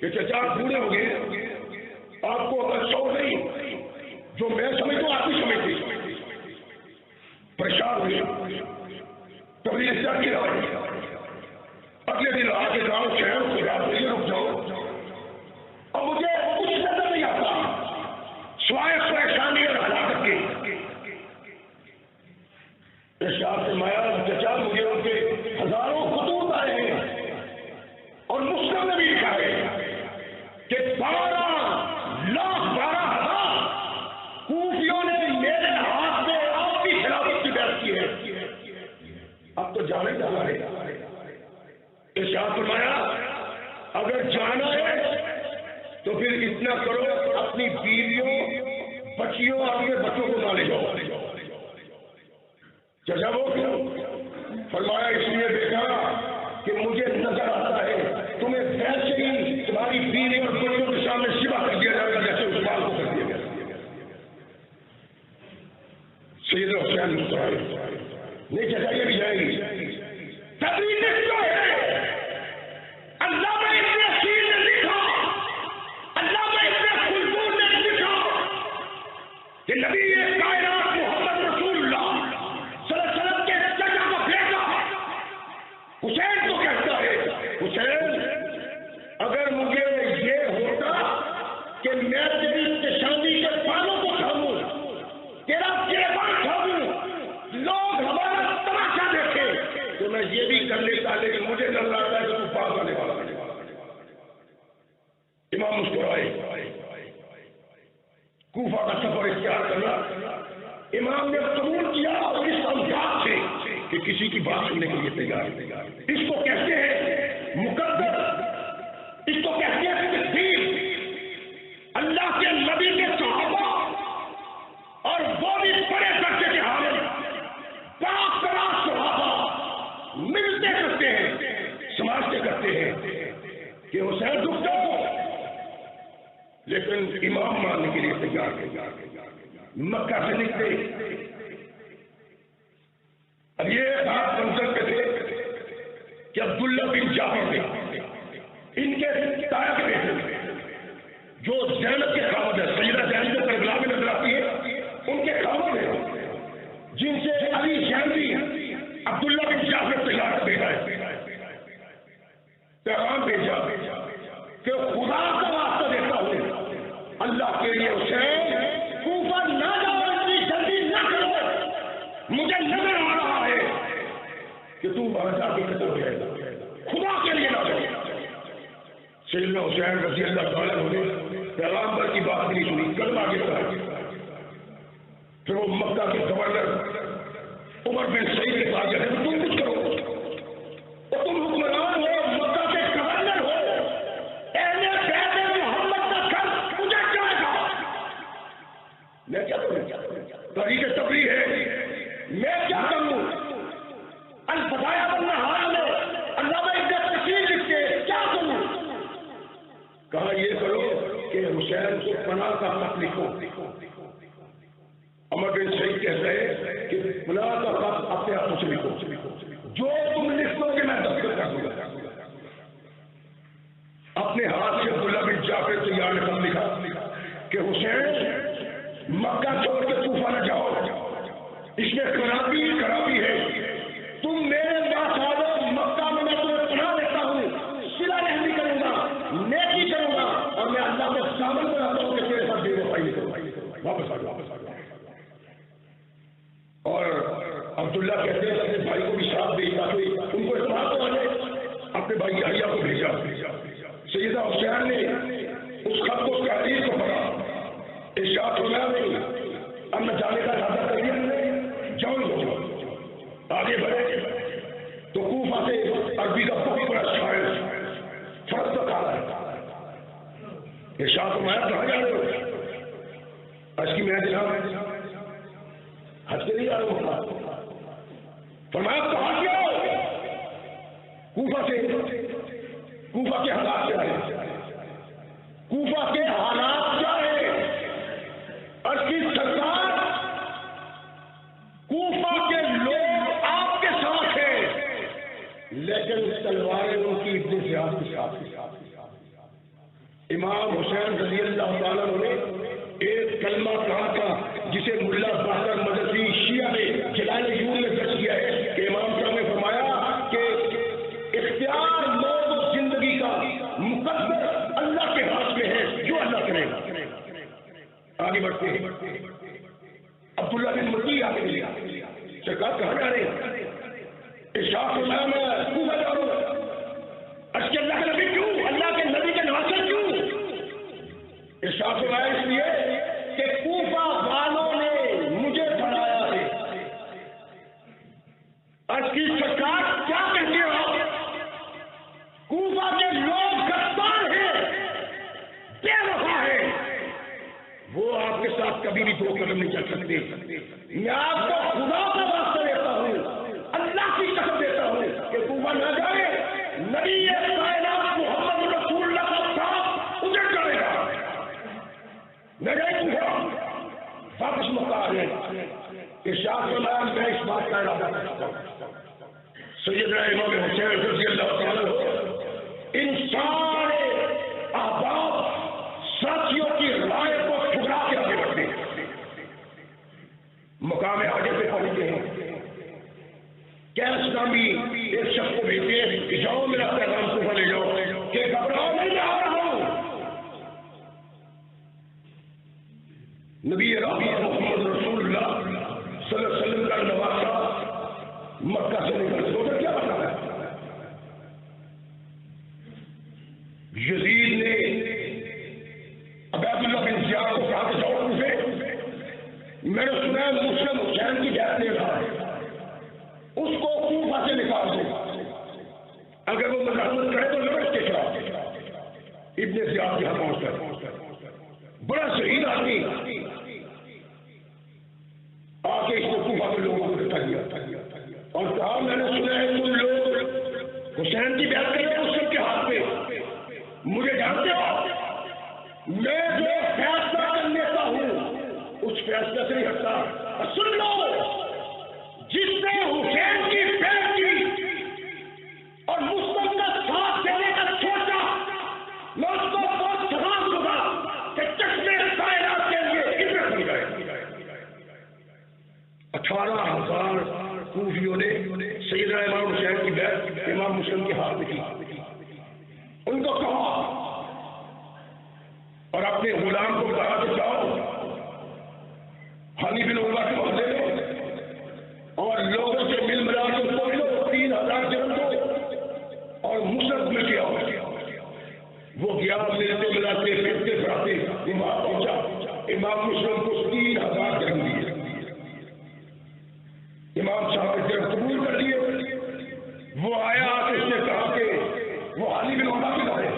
Speaker 1: کہ چچا بوڑھے ہو گئے آپ کو اگر شوق نہیں جو میں سمجھتا ہوں آپ بھی سمجھتے پریشان ہوئے تبھی اس طرح کی رہا. اگلے دن آ کے گاؤں شہر کو رات میں رک جاؤ اور مجھے کچھ نظر نہیں آتا سوائے پریشانی اور ہلاکت کے. ارشاد فرمایا چچا مجھے ان کے ہزاروں خطوط آئے ہیں اور مسلم نے بھی لکھا ہے کہ 12,12,000 کوفیوں نے میرے ہاتھ میں آپ کی خلافت کی بیعت کی ہے. اب تو جانا ہی جانا ہے. ارشاد فرمایا اگر جانا ہے تو پھر اتنا کرو اپنی بیویوں بچیوں اپنے بچوں کو نہ لے جاؤ. چچا وہ کیوں؟ فرمایا اس لیے بیٹا کہ مجھے نظر آتا ہے تمہیں ویسے ہی تمہاری بیوی اور بچوں کے سامنے سوا کر دیا جائے گا جیسے عثمان کو کر دیا گیا۔ سیدنا حسین مسکرائے، نہیں چچا یہ بھی جائے گی۔ تبھی لکھتا ہے علامہ ابن اثیر نے لکھا، علامہ ابن خلدون نے لکھا کہ نبی کائنات محمد رسول اللہ صلی اللہ علیہ وسلم کے چچا کا بیٹا حسین کو کہتا ہے، حسین اگر مجھے یہ ہوتا کہ میں تیری پیشانی کے بالوں کو کھاؤں، تیرا گریبان کھاؤں، لوگ ہمارا تماشا دیکھیں تو میں یہ بھی کر لیتا، لیکن مجھے نظر آتا ہے کہ تو پاس آنے والا ہے۔ امام مسکرائے، کوفہ کا سفر اختیار کرنا امام نے قبول کیا اور اس انداز سے کہ کسی کی بات سننے کے لیے تیار ہے۔ اس کو کہتے ہیں مقدر، اس کو کہتے ہیں صدیق، اللہ کے نبی کے صحابہ اور وہ بھی بڑے درجے کے حامل باقرار صحابہ ملتے کرتے ہیں، سماجتے کرتے ہیں کہ حسین رکتا ہو، لیکن امام ماننے کے لیے تیار ہے۔ مکہ سے نکلے، اب یہ بات منظر پہ تھے کہ عبداللہ بن جعفر نے ان کے تایا کے بیٹے جو زینب کے خاوند ہے، سیدہ زینب جو کربلا میں نظر آتی ہے، ان کے خاوند ہیں جن سے علی زینبی عبداللہ بن جعفر تیار کا بیٹا ہے، پیغام بھیجا کہ خدا کا واسطہ دیتا ہوں اللہ کے لیے حسین کوفہ نہ جاؤ، اتنی جلدی نہ کرو، مجھے نظر آ رہا ہے کہ تو وہاں جا کے قتل ہو جائے گا، خدا کے لیے نہ جاؤ۔ سیدنا حسین رضی اللہ تعالیٰ نے پیغامبر کی بات نہیں سنی، کلمہ آگے پڑھا۔ پھر وہ مکہ کے گورنر عمر بن سعید کے پاس گئے، تم کچھ کرو، اور تم حکمران ہو، مکہ کے گورنر ہو، اہل بیت محمد کا گھر مجھے جائے گا، میں کیا کروں؟ طریق تبلیغ ہے، میں کیا کروں؟ الفدایا والنہار میں علامہ ابن کثیر لکھتے کیا کروں؟ کہا یہ کرو کہ حسین کو پناہ کا خط لکھو۔ عمر بن سعید کہتا ہے کہ پناہ کا خط اپنے ہاتھوں سے لکھو، جو تم لکھو گے میں دستخط کر دوں گا۔ اپنے ہاتھ سے عبداللہ بن جعفر تیار نے خط لکھا کہ حسین مکہ چھوڑ کے کوفہ نہ جاؤ، اس میں خرابی ہے، تم میرے پاس آ جاؤ، مکہ میں میں تمہیں پناہ دیتا ہوں، صلہ رحمی کروں گا، نیکی کروں گا، اور میں اللہ کو ثابت بناتا ہوں کہ تیرے ساتھ بے وفائی نہیں کروں گا، واپس آ جاؤ۔ اور عبداللہ کہتے ہیں اپنے بھائی کو بھی ساتھ دے تاکہ ان کو اعتماد ہو جائے، اپنے بھائی یحییٰ کو بھیجا۔ سیدہ حسین نے اس خط کو تحریر کو پڑھا، ارشاد فرمایا نہیں، اب میں جانے کا ارادہ کر دیا، جاؤ لو، آگے بڑھے تو کوفہ سے عربی کا بہت بڑا شاعر فرق تک آ رہا ہے، ارشاد فرمایا کہاں جا رہے ہو؟ آج کی میں جناب حج کے لیے جا رہا ہوں۔ فرمایا کہاں کیا ہو؟ کوفہ سے، کوفہ کے حالات کیا ہے؟ کوفہ کے حالات کیا ہے؟ اور کی سرکار کوفہ کے لوگ آپ کے ساتھ ہیں، لیکن تلواریں ان کی ابن زیاد کے ساتھ۔ امام حسین رضی اللہ تعالیٰ نے ایک کلمہ کہا تھا جسے ملا باقر مدرسی شیعہ نے جلال میں درج کیا ہے کہ امام صاحب نے فرمایا کہ اختیار موت و زندگی کا مقدر اللہ کے ہاتھ میں ہے، جو اللہ کرے گا۔ آگے بڑھتے ہیں، عبداللہ بن مکی آگے لیا، سرکار کہاں جا رہے ہیں؟ ارشاد فرمایا میں کوفہ جا رہا ہوں۔ اس کے اللہ کے نبی کیوں؟ اللہ کے نبی کے ناصر کیوں؟ ارشاد فرمایا اس لیے کہ کوفہ والوں نے مجھے بنایا ہے۔ اس کی سرکار کیا کہتے ہو؟ کوفہ کے لوگ غدار ہیں، بے وفا ہیں، وہ آپ کے ساتھ کبھی بھی دو قدم نہیں چل سکتے۔ میں آپ کو خدا کا واسطہ دیتا کی قسم دیتا ہوں کہ کوفہ نہ جائے، نبی کائنات محمد رسول اللہ کا صاحب اجڑ جائے گا، نہ جائے کوفہ، واپس مکہ آ جائے۔ ارشاد فرمایا میں اس بات کا ارادہ کرتا ہوں، سیدنا امام حسین رضی اللہ تعالیٰ ان سارے احباب ساتھیوں کی رائے کو ٹھکرا کے آگے بڑھتے ہیں، مقام آگے پہ پہنچتے ہیں۔ کیس نامی ایک شخص کو بھیجتے ہیں کہ جاؤ میرا پیغام کوفہ لے جاؤ کہ گھبراؤ نہیں، میں آ رہا ہوں۔ نبی راہی محمد رسول اللہ صلی اللہ علیہ وسلم کا نواسا مکہ سے نکل تو کیا بتا ہے؟ یزید نے عبید اللہ بن زیاد کو کہا کہ جاؤ کوفے، میں نے سنا ہے مسلم حسین کی بیعت لے رہا ہے، اس کو کوفہ سے نکال دو، اگر وہ مزاحمت کرے تو لڑک کے چلا۔ ابن زیاد یہاں پہنچ کر بڑا شہید آدمی آ کے اس نے کوفہ کے لوگوں کو اکٹھا کیا اور کہا میں نے سنا ہے تم لوگ حسین کی بیعت کرتے ہیں مسلم کے ہاتھ پہ، مجھے جانتے ہو میں جو فیصلہ کرنے کا ہوں اس فیصلے سے نہیں ہٹتا۔ سن لو، جس نے حسین کی بیعت کی اور مسلم کا ساتھ دینے کا سوچا، میں اس کو بہت سزا دوں گا کہ چشمے کائنات کے لیے عبرت بن گئے۔ 18,000 کوفیوں نے سیدنا امام حسین کی بیعت امام مسلم کے ہاتھ میں کی، ان کو کہا اور اپنے غلام کو کہا کہ جاؤ حانی بن عروہ کے محلے میں اور لوگوں سے مل ملا کے اس کو ملو، 3,000 درہم دو اور مسلم میں کیا ہو۔ وہ گیا، ملتے ملاتے پھرتے پھراتے امام پہنچا، امام مسلم کو 3,000 درہم دیے، امام صاحب نے درہم قبول کر لیے۔ وہ آیا تو اس نے کہا کہ وہ حانی بن عروہ کے لائے،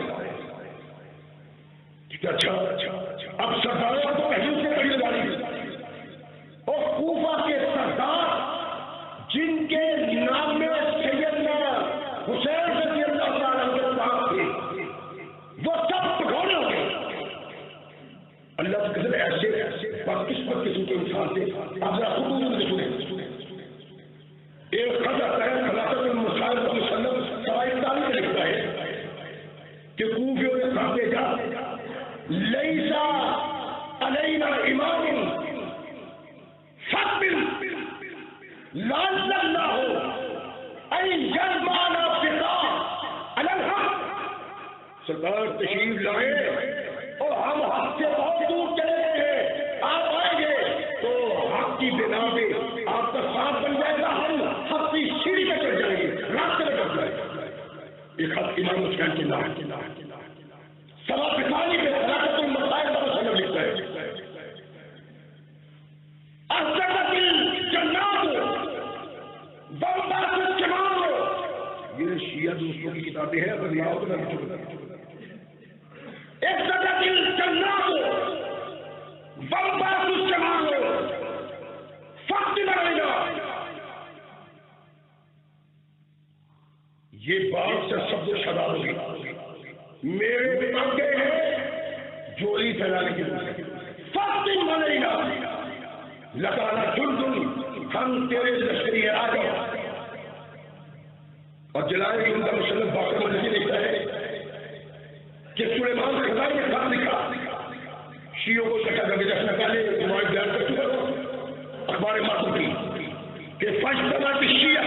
Speaker 1: اچھا اب سرداروں کو پہلے سے کڑی لگا لی، اور کوفہ کے سردار جن کے نام میں سیدنا حسین رضی اللہ تعالیٰ کے پاس تھے وہ سب پٹھانے ہو گئے۔ اللہ کی قسم ایسے بدقسمت قسم کے انسان تھے، آپ ذرا خطوط میں سنیں۔ ایک خط آتا ہے خلافت المسائل صلی اللہ علیہ وسلم سوائے تاریخ میں لکھتا ہے کہ کوفیوں نے کہا بھیجا لیسا علینا امام فقبل لعل اللہ ان یجمعنا بقاء علی الحق۔ سرکار تشریف لائے اور ہم حق سے بہت دور چلے گئے ہیں، آپ آئیں گے تو حق کی بنا پہ آپ کا ساتھ بن جائے گا، ہم حق کی سیڑھی پہ چڑھ جائیں گے، راستے میں چڑھ جائیں گے۔ یہ خط امام حسین کے نام سوا پتانی پہ خلافت المسائل کا مسلم لکھتا ہے۔ اصدقت الجنات بمبات الجمال، یہ شیعہ دوستوں کی کتابیں ہیں، اگر یہاں تو میں اصدقت الجنات بمبات الجمال فقط بنائیگا۔ یہ بات سے سب کو شدا ہوگی، میرے پنکھے ہیں جوڑی پھیلانے کی فقط بنے گا، لگانا جلدن ہم تیرے لشکری آ جاؤ۔ اور جلال عمدہ مسلم باقر مجھے لکھتا ہے کہ سلیمان خزائی نے خط لکھا شیعوں کو اکٹھا کر کے جشن پہلے تمہارے بیان کر چکا اخبار ماتم کی کہ فاجتماع الشیعہ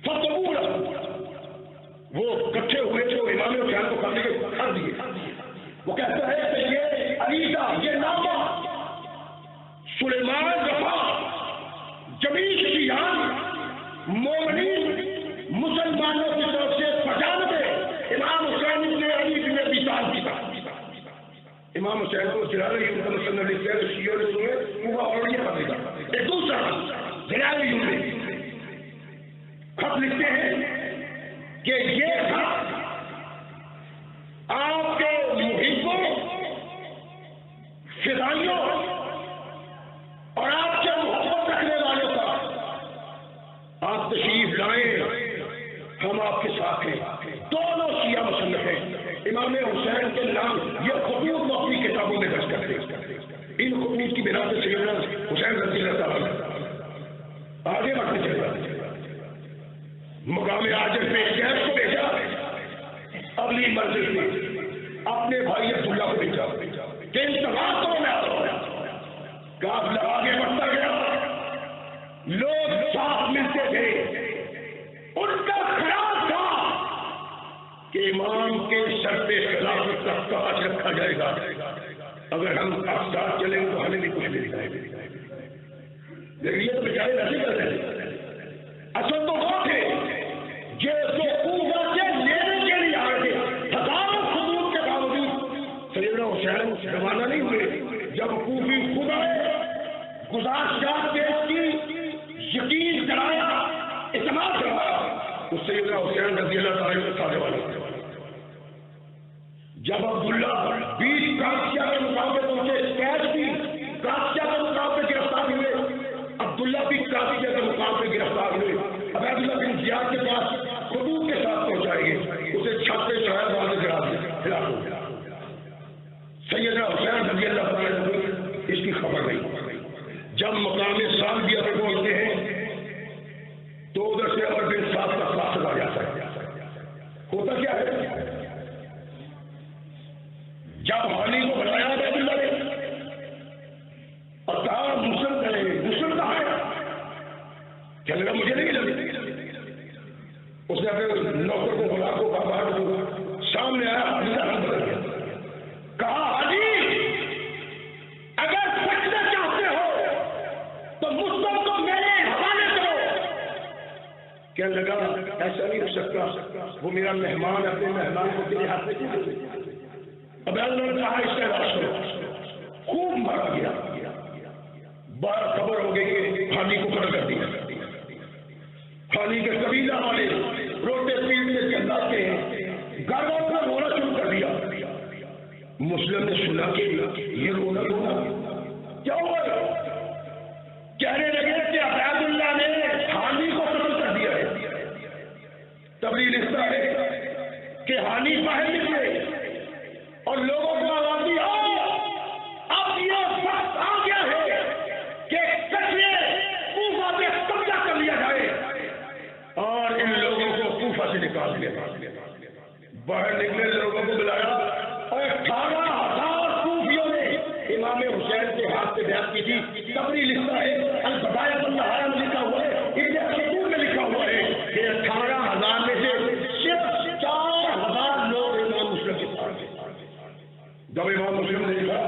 Speaker 1: فطبورا، وہ کٹھے ہوئے تھے، امام حسین کو کھانے کے کھا دیے۔ وہ کہتا ہے کہ یہ علیزہ، یہ نامہ سلیمان رفا جمیع شیعان مومنین مسلمانوں کی طرف سے بجانب امام حسین ابن علی بن ابی طالب کی طرف۔ امام حسین کو جلال عمدہ مسلم لکھتے ہیں شیعوں نے سنے وہ اور یہ خط لکھا۔ ایک دوسرا جلال عمدہ خط لکھتے ہیں کہ یہ خط آپ کے محبوں، فدائیوں اور آپ کے محبت رکھنے والوں کا جائیں ہم آپ کے ساتھ ہیں. دونوں شیعہ مصنف ہیں. امام حسین کے نام یہ خطوط وہ اپنی کتابوں میں درج کرتے ہیں. ان خطوط کی بنا پہ سیدنا حسین رضی اللہ تعالیٰ آگے بڑھتے چلے جاتے. مقام عاجز میں کیف کو بھیجا, اگلی منزل میں اپنے بھائی عبداللہ کو بھیجا کہ انتظار کرو میں آتا ہوں. قافلہ آگے بڑھتا گیا, لوگ ساتھ ملتے تھے. ان کا خیال تھا کہ امام کے سر پہ خلافت کا تاج رکھا جائے گا. اگر ہم ساتھ چلیں گے تو ہمیں بھی کچھ مل جائے گا. لیکن یہ تو بیچارے نہیں کر رہے. اصل تو وہ تھے جو کوفہ سے لینے کے لیے آئے تھے. ہزاروں خطوط کے باوجود سیدنا حسین روانہ نہیں ہوئے. جب کوفی خود آئے, گزارشات پیش کی, یقین کرایا, اعتماد کروایا, تو سیدنا حسین رضی اللہ تعالیٰ کے ساتھ والا. جب عبداللہ 20 قادسیہ کے مقام پہ پہنچے, کیش بھی قادسیہ کے مقام پہ گرفتار ہوئے, عبداللہ بھی قادسیہ کے مقام پہ گرفتار ہوئے. عبیداللہ بن زیاد کے پاس خطوط کے ساتھ پہنچائے گئے, اسے چھاپے چڑھایا, بعد گرا دیا, ہلاک ہو گیا. سیدنا حسین رضی اللہ تعالیٰ کو اس کی خبر نہیں. جب مقام سالبیہ پہ پہنچتے ہیں تو ادھر سے عمر بن سعد کا قاصد آ جاتا ہے. ہوتا کیا ہے, جب حالی کو بلایا عبیداللہ نے اور کہا مسلم کرے, مسلم کہاں ہے, کہنے لگا مجھے نہیں لگے. اس نے اپنے نوکر کو بلا کو کہا باہر دوں. سامنے آیا, حالی کا رنگ بدل گیا. کہا حاجی اگر سچنا چاہتے ہو تو مسلم کو میرے حوالے کرو. کہنے لگا ایسا نہیں ہو سکتا, وہ میرا مہمان, اپنے مہمان کو تیرے ہاتھ میں دے دے. اب اللہ نے کہا اس کا علاج کرو. خوب مارا گیا. بار خبر ہو گئی کہ حالی کو قتل کر دیا. حالی کے قبیلہ والے روٹے پیٹنے کے لاتے ہیں, گھر پر رونا شروع کر دیا. مسلم نے سنا کہ یہ رونا کیا ہوا, کہنے لگے کہ عبیداللہ نے حالی کو قتل کر دیا ہے. تبھی لکھتا ہے کہ حالی باہر نکلے اور لوگوں کو آواز دی, اب یہ وقت آ گیا ہے کہ کچرے کوفہ پہ قبضہ کر لیا جائے اور ان لوگوں کو کوفہ سے نکال دیا. باہر نکلے, لوگوں کو بلایا اور 18,000 کوفیوں نے امام حسین کے ہاتھ سے بیعت کی تھی. تبری لکھتا ہے, البدایہ والنہایہ میں لکھا ہوا ہے, ابن خلدون میں لکھا ہوا ہے کہ 18,000 میں سے صرف 4,000 لوگ امام مسلم کے ساتھ ہیں. جب امام مسلم نے لکھا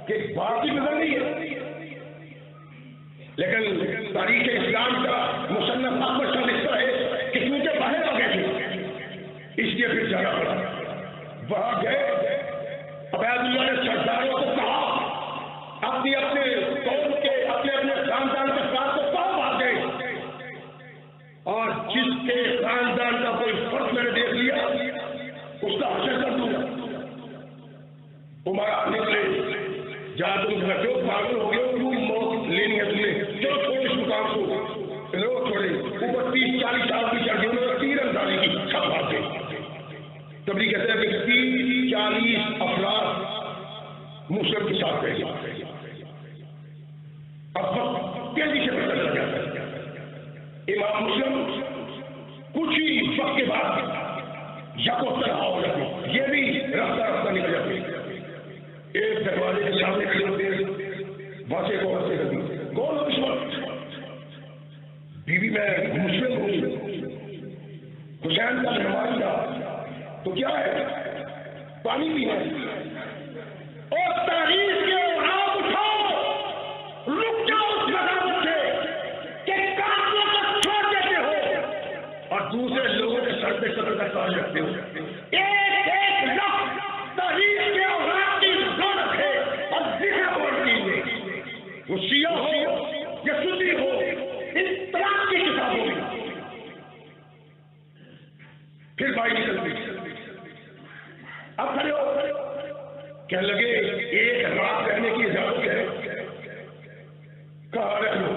Speaker 1: کہ بات کی نظر نہیں ہے, لیکن تاریخ اسلام کا مصنف احمد شاہ لکھتا ہے کہ کیونکہ باہر آ گئے تھے اس لیے پھر جانا پڑا. وہاں گئے, عبیداللہ نے سرداروں کو کہا اپنے قوم کے اپنے خاندان کے ساتھ تو پاؤ آ گئے, اور جس کے خاندان کا کوئی فرق میں نے دیکھ لیا اس کا حشر کر دوں گا. عمر نکلے, جہاں تم گھر جو پاگل ہو گئے, کیوں موت لینی ہے تم نے, جو چھوڑ اس مقام کو, لوگ چھوڑے. اوپر 30-40 سال کی چڑھ گئی, تیر اندازی کی, سب بات ہے. تبھی کہتے ہیں کہ 30-40 افراد مسلم کے ساتھ رہے. اب وقت تیزی سے پتہ چل جاتا ہے. امام مسلم کچھ ہی وقت کے بعد یکو طرح ہو جاتے, یہ بھی رفتہ رفتہ نکل جاتے. ایک دروازے کے سامنے کھڑے ہوتے ہیں, وہاں سے ایک عورت سے کہتی, کون ہو اس وقت؟ بیوی میں مسلم ہوں, حسین کا مہمان تھا. تو کیا ہے, پانی بھی ہے. اور تاریخ کے آپ اٹھاؤ, رک جاؤ اس مقام سے کہ کافروں کو چھوڑ دیتے ہو اور دوسرے لوگوں کے سر پہ قتل کا تاج رکھتے ہو. ایک ایک لفظ تاریخ کے اوراق کی رونق ہے اور ذکر بولتی ہے. وہ شیعہ ہو یا سنی ہو, ان طرح کی کتابوں میں پھر بھائی نکلتی. اب کھڑے ہو, کہنے لگے ایک رات رہنے کی اجازت ہے, کہاں رہ لو,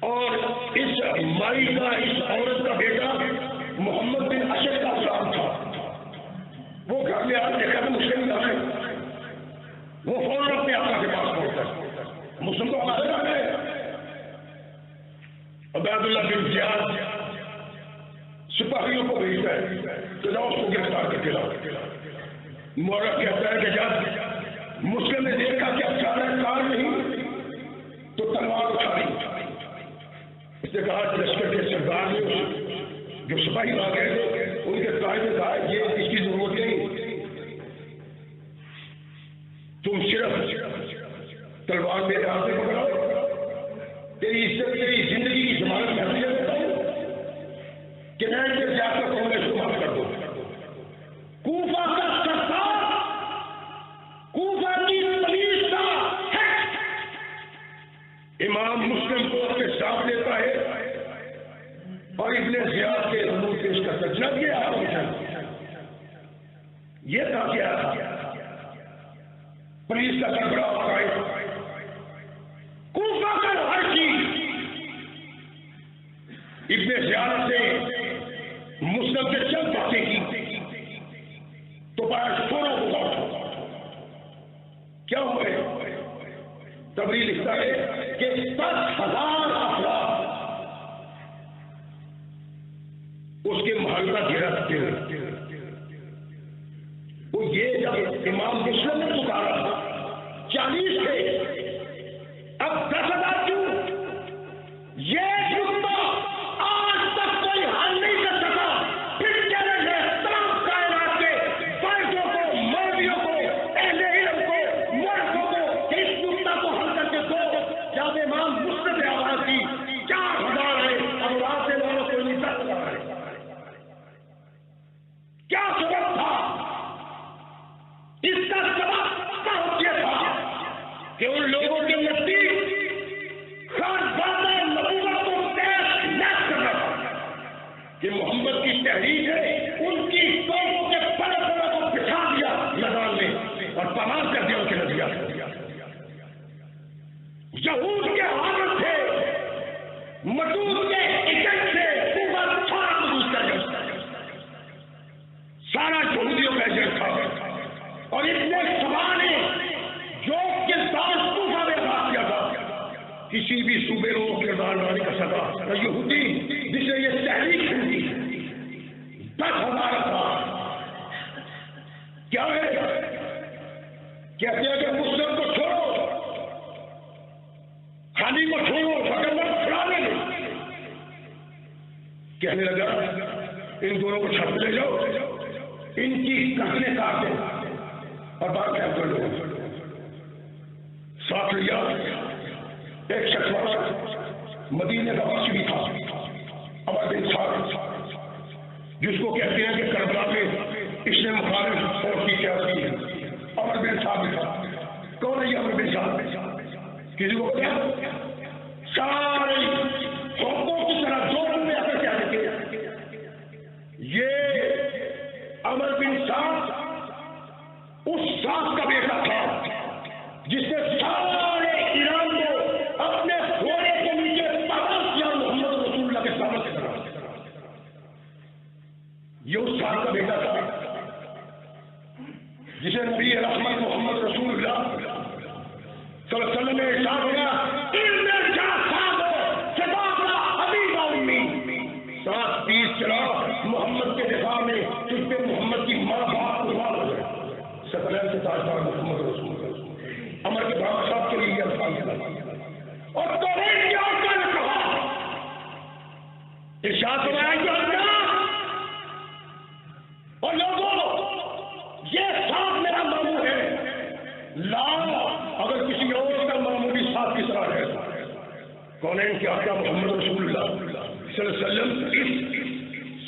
Speaker 1: اور اس مائی زبئی کا اس عورت کا بیٹا محمد بن اشد کا غلام تھا. وہ گھر میں آج دیکھا تو مسلم گھر ہے. وہ فوراً اپنے آقا کے پاس پہنچا. مسلم کو ہمارے گھر ہے. عبید اللہ بن زیاد سپاہیوں کو بھیجتا ہے کہ جاؤ اس کو گرفتار کر کے لاؤ. مورخ کہتا ہے کہ جب مسلم نے دیکھا کہ اچانک کار نہیں تو تلوار اٹھائی. اس نے کہا لشکر کے سردار نے جو سپاہی آ گئے تھے ان کے قائد نے کہا یہ اس کی ضرورت نہیں, تم صرف تلوار میرے ہاتھ سے پکڑاؤ, تیری عزت تیری زندگی کی ضمانت میں حیثیت دیتا ہوں کہ میں سے جا کر تم نے معاف کر دو. کوفہ کا سردار, کوفہ کی پولیس کا ہیڈ امام مسلم کو اپنے ساتھ لیتا ہے اور ابن زیاد کے امور پیش کرتا ہے. جب یہ یہ تھا کیا پولیس کا سربراہ قائد کوفہ کا ہر چیز ابن زیاد سے مسلم سے چند باتیں کی تو باہر سونا ہوگا. کیا ہوئے؟ تبری لکھتا ہے کہ 10,000 افراد اس کے محل کا گھیرا رکھتے ہوئے. وہ یہ جب امام مسلم نے پکارا تھا 40 تھے, اب 10,000 کیوں؟ یہ نقطہ آج تک کوئی حل نہیں کر سکا. پھر چیلنج ہے تمام کائنات کے فائدوں کو, مولویوں کو, اہل علم کو, ملکوں کو, اس نقطہ کو حل کر کے دو. جب امام مسلم نے آواز دی 4,000 آئے, اب رات سے لوگوں کو نہیں 10,000 آئے. کیا سبب تھا؟ اس کا سبب بہت یہ تھا کہ ان لوگوں کے نزدیک خانزادہ نبوت کو تیز نہ کرنا تھا کہ محمد کی تحریک ہے. ان کی قوموں کے بڑے بڑے کو بٹھا دیا میدان میں اور تمام کر دیا ان کے نظریات. یہود کے حامل تھے, مجوس کے ایجنٹ سے پورا سارا مجوس کا ایجنٹ, سارا یہودیوں کا ایجنٹ تھا. اور اتنے سبا نے جو کردار کوفہ میں ادا کیا تھا, کسی بھی صوبے میں وہ کردار لانے کا سزا یہودی جس نے یہ تحریک کھڑی 10,000 افراد. کیا ہے؟ کہتے ہیں کہ مسلم کو چھوڑو, خالی کو چھوڑو, مگر وہ چھڑا لیں گے. کہنے لگا ان دونوں کو چھت لے جاؤ, ان کی گردنیں کاٹ دو اور بات کیا کر لو. ساتھ لیا ایک شخص مدینے کا واسی بھی تھا, عمر بن ثابت, جس کو کہتے ہیں کہ کربلا میں اس نے مخالف فوج کی کیا کی ہے. عمر بن ثابت تھا. کون ہے یہ عمر بن ثابت؟ کسی کو کیا سارے حقوق کی طرح دو میں اثر کیا دیتے. یہ عمر بن ثابت اس ساتھ کا بیٹا تھا جس نے سارے ایران کو اپنے گھوڑے کے نیچے پاگل کیا محمد رسول اللہ کے سامنے سے کرا. یہ اس ساتھ کا بیٹا تھا جسے نبی رحمت محمد رسول اللہ صلی اللہ علیہ وسلم نے ارشاد ہوا ساتھ تیز چلا محمد کے دفاع میں, تجھ پہ محمد کی ماں باپ قربان ہو گئے. سکلین سے تاجدار محمد رسول اللہ عمر کے بابا صاحب کے لیے یہ الفاظ ہے. اور تو کیا کہا ارشاد فرمایا اور لوگوں یہ ساتھ میرا ماموں ہے, لا اگر کسی اور کا ماموں بھی ساتھ کس طرح ہے. کونین کے آقا محمد رسول اللہ صلی اللہ علیہ وسلم اس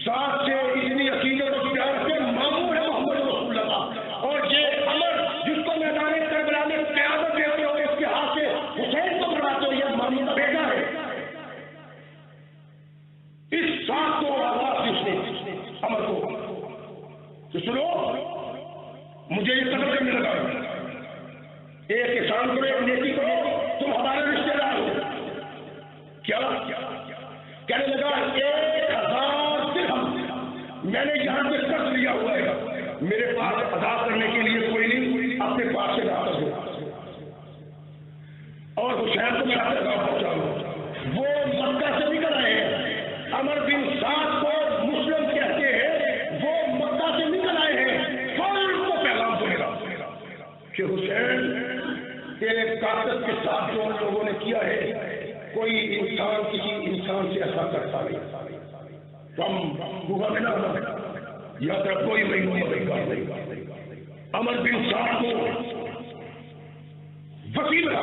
Speaker 1: ساتھ سے اتنی عقیدت اور پیار سے ماموں ہے محمد رسول اللہ. اور یہ عمر جس کو میدان کربلا میں قیادت دیتے ہو اس کے ہاتھ سے حسین کو بناتے ہو, یہ ماموں کا بیٹا ہے. اس ساتھ کو آواز جس نے عمر کو تو سنو مجھے یہ قدر کرنے لگا, ایک احسان کرو, ایک نیکی کرو, تم ہمارے رشتے دار ہو. کیا کہنے لگا 1000 درہم میں نے یہاں سے قرض لیا ہوا ہے، میرے پاس ادا کرنے کے لیے کوئی نہیں، اپنے پاس سے واپس ہو اور حسین کو میرا پیغام پہنچاؤ۔ وہ مکہ سے نکل آئے ہیں، عمر بن سعد کو مسلم کہتے ہیں، وہ مکہ سے نکل آئے ہیں، فوراً کو پیغام دے گا کہ حسین تیرے طاقت کے ساتھ جو ان لوگوں نے کیا ہے کوئی انسان کسی انسان سے ایسا کرتا نہیں، کم ہوگا میں نہ یا تک کوئی مہینوں نہیں۔ عمر بن سعد کو وسیع بنا،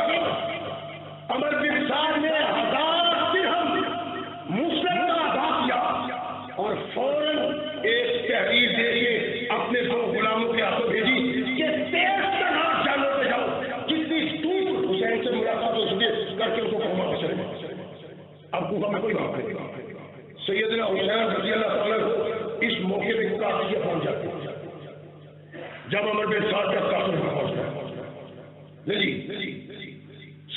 Speaker 1: عمر بن سعد نے 1000 درہم مسلم کا ادا کیا اور فوراً ایک تحریر دے کے اپنے 2 غلاموں کے ہاتھوں بھیجی کہ 13 جانوں پہ جاؤ، جتنی دور حسین سے ملاقات ہو سکے کر کے ان کو قوما بچے۔ اب کوفہ میں کوئی بات نہیں، سیدنا حسین رضی اللہ تعالیٰ کو اس موقع پہ کافی پہنچ جاتے ہیں جب عمر بن سعد کا قاتل پہنچتا ہے۔ نہیں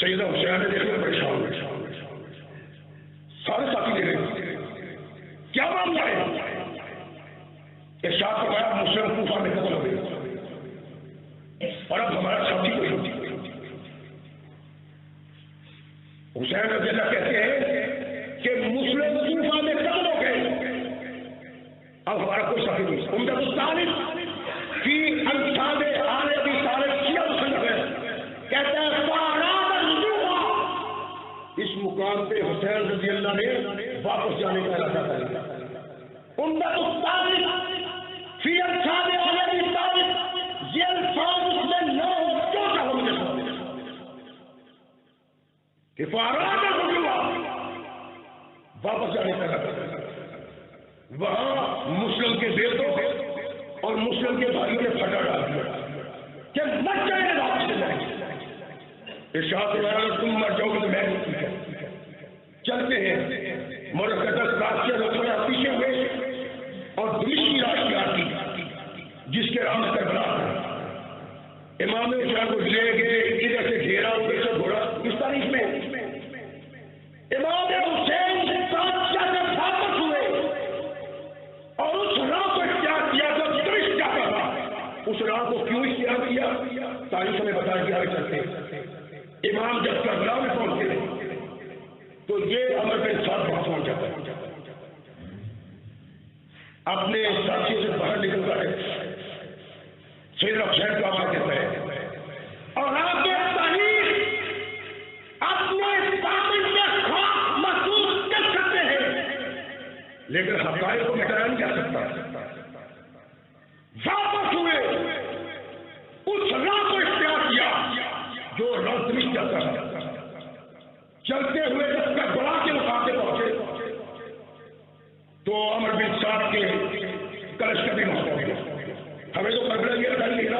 Speaker 1: سیدنا حسین نے دیکھنا پریشان، سارے ساتھی لے رہے کیا معاملہ ہے؟ ارشاد فرمایا مسلم کوفہ میں قتل ہو گئے اور اب ہمارا ساتھی کوئی نہیں۔ حسین رضی اللہ کہتے ہیں کہ مسلم کوفہ میں قتل ہو گئے، اب ہمارا کوئی ساتھی نہیں۔ عمدۃ الطالب فی انصاب آل ابی طالب کیا مصنف ہے، کہتا ہے اس مقام پہ حسین رضی اللہ نے واپس جانے کا ارادہ کر لیا۔ عمدۃ الطالب فی انصاب آل ابی طالب، یہ الفاظ اس میں نہ ہو کیوں نہ ہو مجھے سمجھ کہ فارغ الرجوع واپس جانے کا ارادہ کر لیا۔ وہاں مسلم کے بیٹوں اور مسلم کے بھائیوں نے پھٹا ڈال دیا کہ مت جائیں واپس جائیں گے۔ ارشاد فرمایا تم مر جاؤ گے تو میں چلتے ہیں۔ مرکز راستے تھوڑا پیچھے ہوئے اور دمشق کی راستے آتی جس کے راہ کربلا ہے، امام حسین کو لے گئے، ادھر سے گھیرا ادھر سے گھوڑا۔ اس تاریخ میں امام حسین واپس ہوئے اور اس راہ کو اختیار کیا جو دمشق جاتا تھا۔ اس راہ کو کیوں اختیار کیا تاریخ میں بتایا گیا ہے۔ چلتے امام جب کربلا میں پہنچے تو یہ عمر بن سعد وہاں پہنچ جاتا ہے، اپنے ساتھی سے باہر نکل کر سیدنا حسین کا آواز دیتا ہے اور آپ کے تاریخ اپنے باطن میں خواب محسوس کر سکتے ہیں لیکن حقائق کو مٹایا نہیں جا سکتا۔ واپس ہوئے، اس راہ کو اختیار کیا جو راہ دمشق جاتا ہے۔ چلتے ہوئے جب کربلا کے مقابلے پہنچے تو عمر بن سعد کے کلش کا بھی مسئلہ ہو گیا۔ ہمیں تو کربلا یہ بتائیے نا،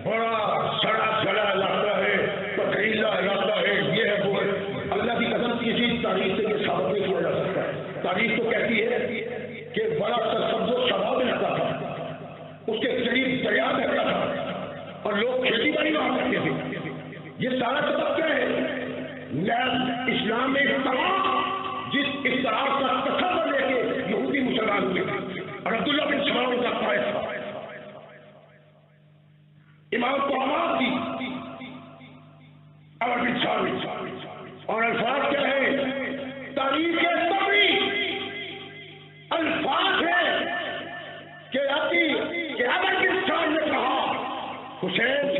Speaker 1: بڑا سڑا سڑا علاقہ ہے، پتھریلا علاقہ ہے، یہ ہے وہ ہے۔ اللہ کی قسم کسی تاریخ سے یہ ثابت نہیں کیا جا سکتا ہے۔ تاریخ تو کہتی ہے کہ بڑا سرسبز و شاداب رہتا تھا، اس کے قریب دریا بہتا تھا اور لوگ کھیتی باڑی وہاں کرتے تھے۔ یہ سارا سبب کیا ہے؟ اسلام میں اختلاف، جس اختلاف کا تصور لے کے یہودی مسلمان ہوئے اور عبداللہ بن سلام کا قائد تھا۔ امام کو آواز دی عمر بن سعد اور الفاظ کیا ہے؟ تاریخ طبری الفاظ ہے کہ عمر بن سعد نے کہا حسین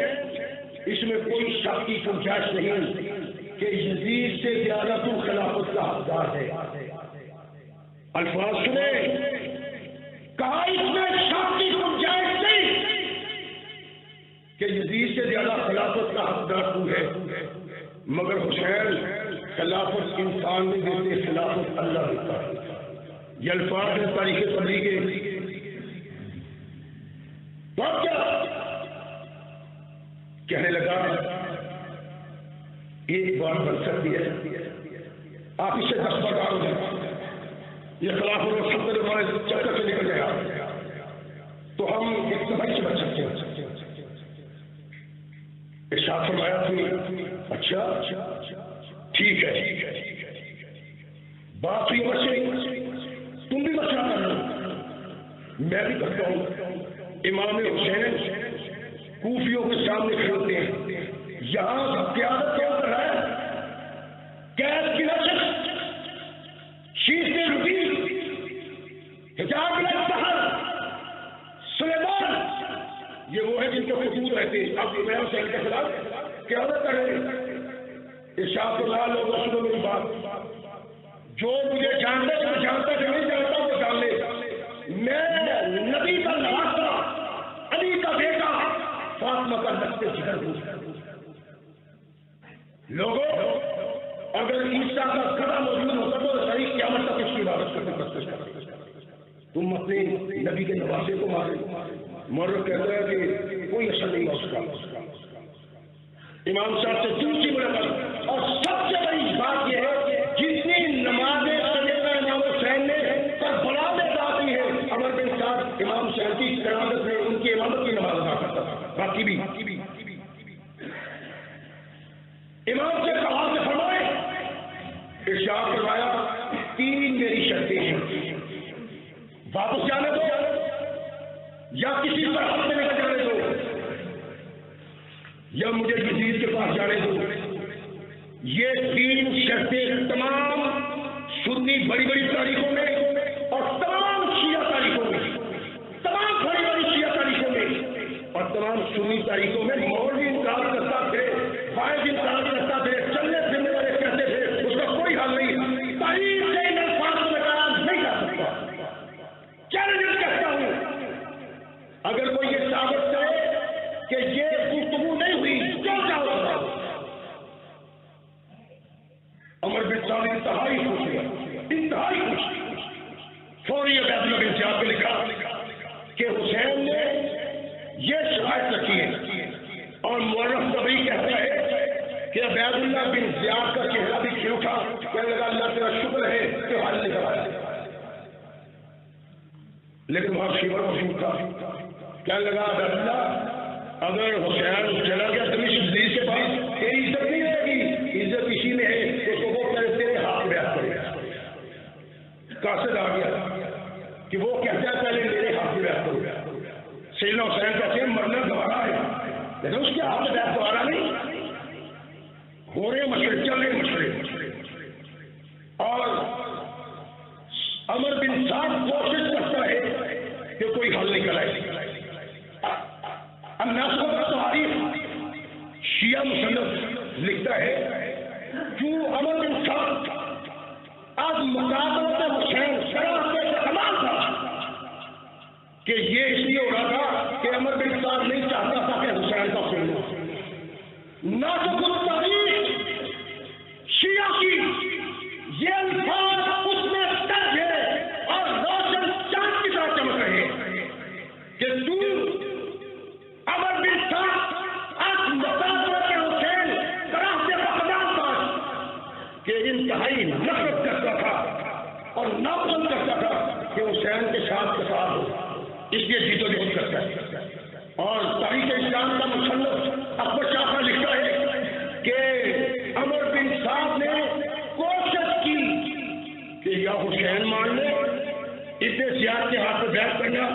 Speaker 1: اس میں کوئی شک کی گنجائش نہیں کہ یزید سے زیادہ تو خلافت کا حقدار ہے۔ الفاظ سنے، کہا اس میں شک کی گنجائش نہیں کہ یزید سے زیادہ خلافت کا حقدار تو ہے، مگر حسین خلافت انسان نہیں دیتے، خلافت اللہ دیتا ہے۔ یہ الفاظ ہے تاریخ طبری کے۔ تو اب کیا کہنے لگا؟ ایک بات بن سکتی ہے، آپ اسے 10 بار ہو جائیں، یہ خلاف اور 70 ہمارے چکر سے نکل جائے تو ہم ایک تباہی سے بچ سکتے ہیں۔ ارشاد فرمایا تھی اچھا ٹھیک ہے، بات ہوئی عمر سے، تم بھی مشورہ کر لو، میں بھی کرتا ہوں۔ امام حسین کوفیوں کے سامنے کھڑوتے ہیں، یہاں قیادت کیا کر رہا ہے؟ قید کی نشست، شیش ربی، حجاب الطہر، سلیمان، یہ وہ ہے جن کے خطوط رہتے ہیں۔ اب امام حسین کے خلاف قیادت کر رہے ہیں۔ ارشاد اللہ لوگ سنو میری بات، جو مجھے جانتا ہے جو جانتا جو نہیں جانتا وہ جان لے، میں نبی کا نواسا، علی کا بیٹا، فاطمہ کا لشکر جگر ہوں۔ لوگوں اگر عیسیٰ کا گدھا موجود ہوتا تو صحیح قیامت تک اس کی عبادت کرتے، تم اپنے نبی کے نواسے کو مارے۔ مورخ کہتا ہے کہ کوئی اثر نہیں ہوا اس کا۔ امام صاحب سے دوسری ملاقات، اور سب سے بڑی بات یہ ہے جتنی نمازیں سیدنا امام حسین نے کربلا میں ادا کی ہے، عمر بن سعد امام حسین کی قیادت میں ان کی امامت کی نماز ادا کرتا تھا، باقی بھی امام سے کہا کہ فرمائے، ارشاد فرمایا تین میری شرطیں ہیں، واپس جانے دو یا کسی طرح سے نکل جانے دو یا مجھے یزید کے پاس جانے دو۔ یہ تین شرطیں تمام سنی بڑی بڑی تاریخوں میں اور تمام شیعہ تاریخوں میں، تمام بڑی بڑی شیعہ تاریخوں میں اور تمام سنی تاریخوں میں مولوی انکار کرتا تھے، فائز انکار کرتا تھے، چلنے پھرنے والے کہتے تھے اس کا کوئی حل نہیں، تاریخ سے ان الفاظ کو نکالا نہیں جا سکتا۔ چیلنج کرتا ہوں، اگر کوئی یہ ثابت کرے کہ یہ گفتگو نہیں ہوئی جو چاہو بتاؤ۔ عمر بن سعد انتہائی خوش ہوا، انتہائی خوش، فوری عبید اللہ بن زیاد کو لکھا کہ حسین نے یہ شرائط رکھی ہے، اور مورخ طبری کہتا ہے کہ عبید اللہ بن زیاد کا چہرہ بھی کھل اٹھا، کہنے لگا اللہ تیرا شکر ہے کہ حل نکل آیا۔ لیکن وہاں شیور موجود تھا، کہنے لگا عبید اللہ اگر حسین چلا گیا تمہیں شدید کے پاس تیری عزت نہیں رہے گی، عزت اسی میں ہے کہ وہ پہلے تیرے ہاتھ بیعت کرے۔ قاصد آ گیا کہ وہ کہتا ہے پہلے میرے ہاتھ میں بیعت کرو۔ سیدنا حسین کہتے ہیں مرنا گوارا ہے، لیکن اس کے ہاتھ میں بیعت گوارا نہیں، ہو رہے مشورے، چل رہے مشورے، اور عمر بن سعد کوشش کرتا ہے کہ کوئی حل نکل آئے۔ الناس کا تاریخ شیعہ مصنف لکھتا ہے جو عمر بن سعد اب مقابلت حسین شرح سے کمال تھا کہ یہ اس لیے ہو رہا تھا کہ عمر بن سعد نہیں چاہتا تھا کہ حسین کا خون ہو۔ ناسک التاریخ شیعہ کی یہ الفاظ اس میں درج ہے اور روشن چاند کی طرح چمک رہے ہیں کہ تو عمر بن سعد آج مقابلت حسین طرح سے بقدام تھا کہ انتہائی نفرت کرتا تھا اور ناپسند کرتا تھا کہ حسین کے ساتھ قصاص ہو، اس لیے جیت و جہد کرتا ہے۔ اور تاریخ اسلام کا مصنف اکبر شاہ کا لکھتا ہے کہ عمر بن سعد نے کوشش کی کہ یا حسین مان لے اتنے زیاد کے ہاتھ میں بیعت کرنا،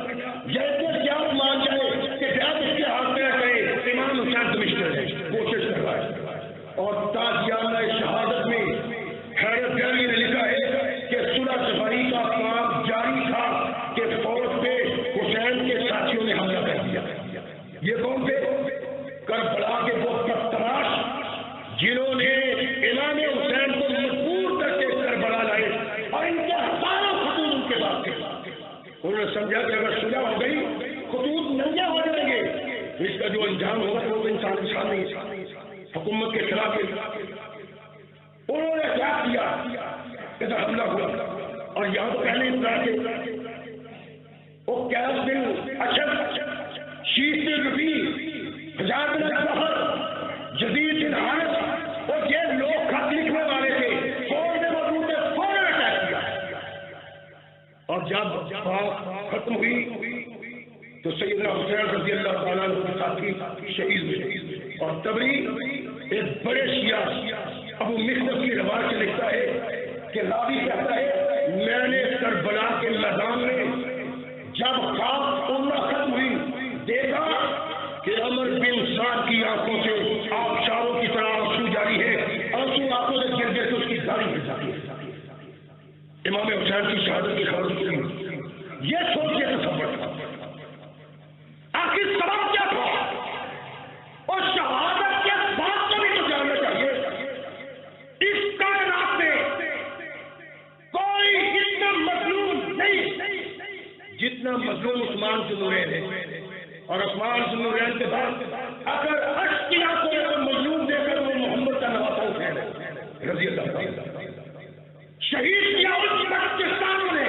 Speaker 1: یا اتنے زیاد مان جائے کہ بیعت اس کے ہاتھ میں رہے۔ امام حسین دمشق ہے، کوشش کر رہا ہے، اور تازیانہ شہادت میں حیرت گیری نے لکھا ہے کہ صلح صفائی کا کام جاری تھا کہ فوج پہ حسین کے ساتھیوں نے حملہ کر دیا۔ یہ کون تھے؟ کربلا کے وہ بدتراش جنہوں نے امام حسین کو مجبور کر کے کربلا لائے، اور ان کے ہزاروں خطوط ان کے پاس تھے۔ انہوں نے سمجھا کہ اگر صلح ہو گئی خطوط ننگے ہو جائیں گے، اس کا جو انجام ہوگا وہ انسان کے سامنے حکومت کے خلاف ہے۔ انہوں نے کیا کیا؟ ادھر حملہ ہوا، اور یہاں تو پہلے انتظار تھے وہ کیس بن اشد، شیش بن ربی، حجاب بن الطہر، یزید بن حارث، اور یہ لوگ خط لکھنے والے تھے، فوج میں موجود تھے، فوراً اٹیک کیا۔ اور جب بات ختم ہوئی تو سیدنا حسین رضی اللہ تعالیٰ عنہ کے ساتھی شہید ہوئے۔ اور تبری ایک بڑے شیعہ ابو مخلص کی روایت سے لکھتا ہے کہ راوی کہتا ہے میں نے کربلا کے میدان میں جب خواب عمرہ ختم ہوئی دیکھا کہ عمر بن سعد کی آنکھوں سے آبشاروں کی طرح آنسو جاری ہے، آنسو آنکھوں سے گر گر کے اس کی داڑھی گر جاتی ہے۔ امام حسین کی شہادت کی خبر سنی، یہ سوچ کے تصور تھا آخر سبب کیا تھا، اور شہادت کے بعد کو بھی تو جاننا چاہیے۔ اس کائنات میں کوئی اتنا مظلوم نہیں جتنا مظلوم عثمان ذو النورین ہے، اور عثمان ذو النورین کے بعد اگر عرش کی آنکھوں میں مظلوم دے کر وہ محمد کا نواسا حسین ہے رضی اللہ عنہ، شہید کیا اس پاکستانوں نے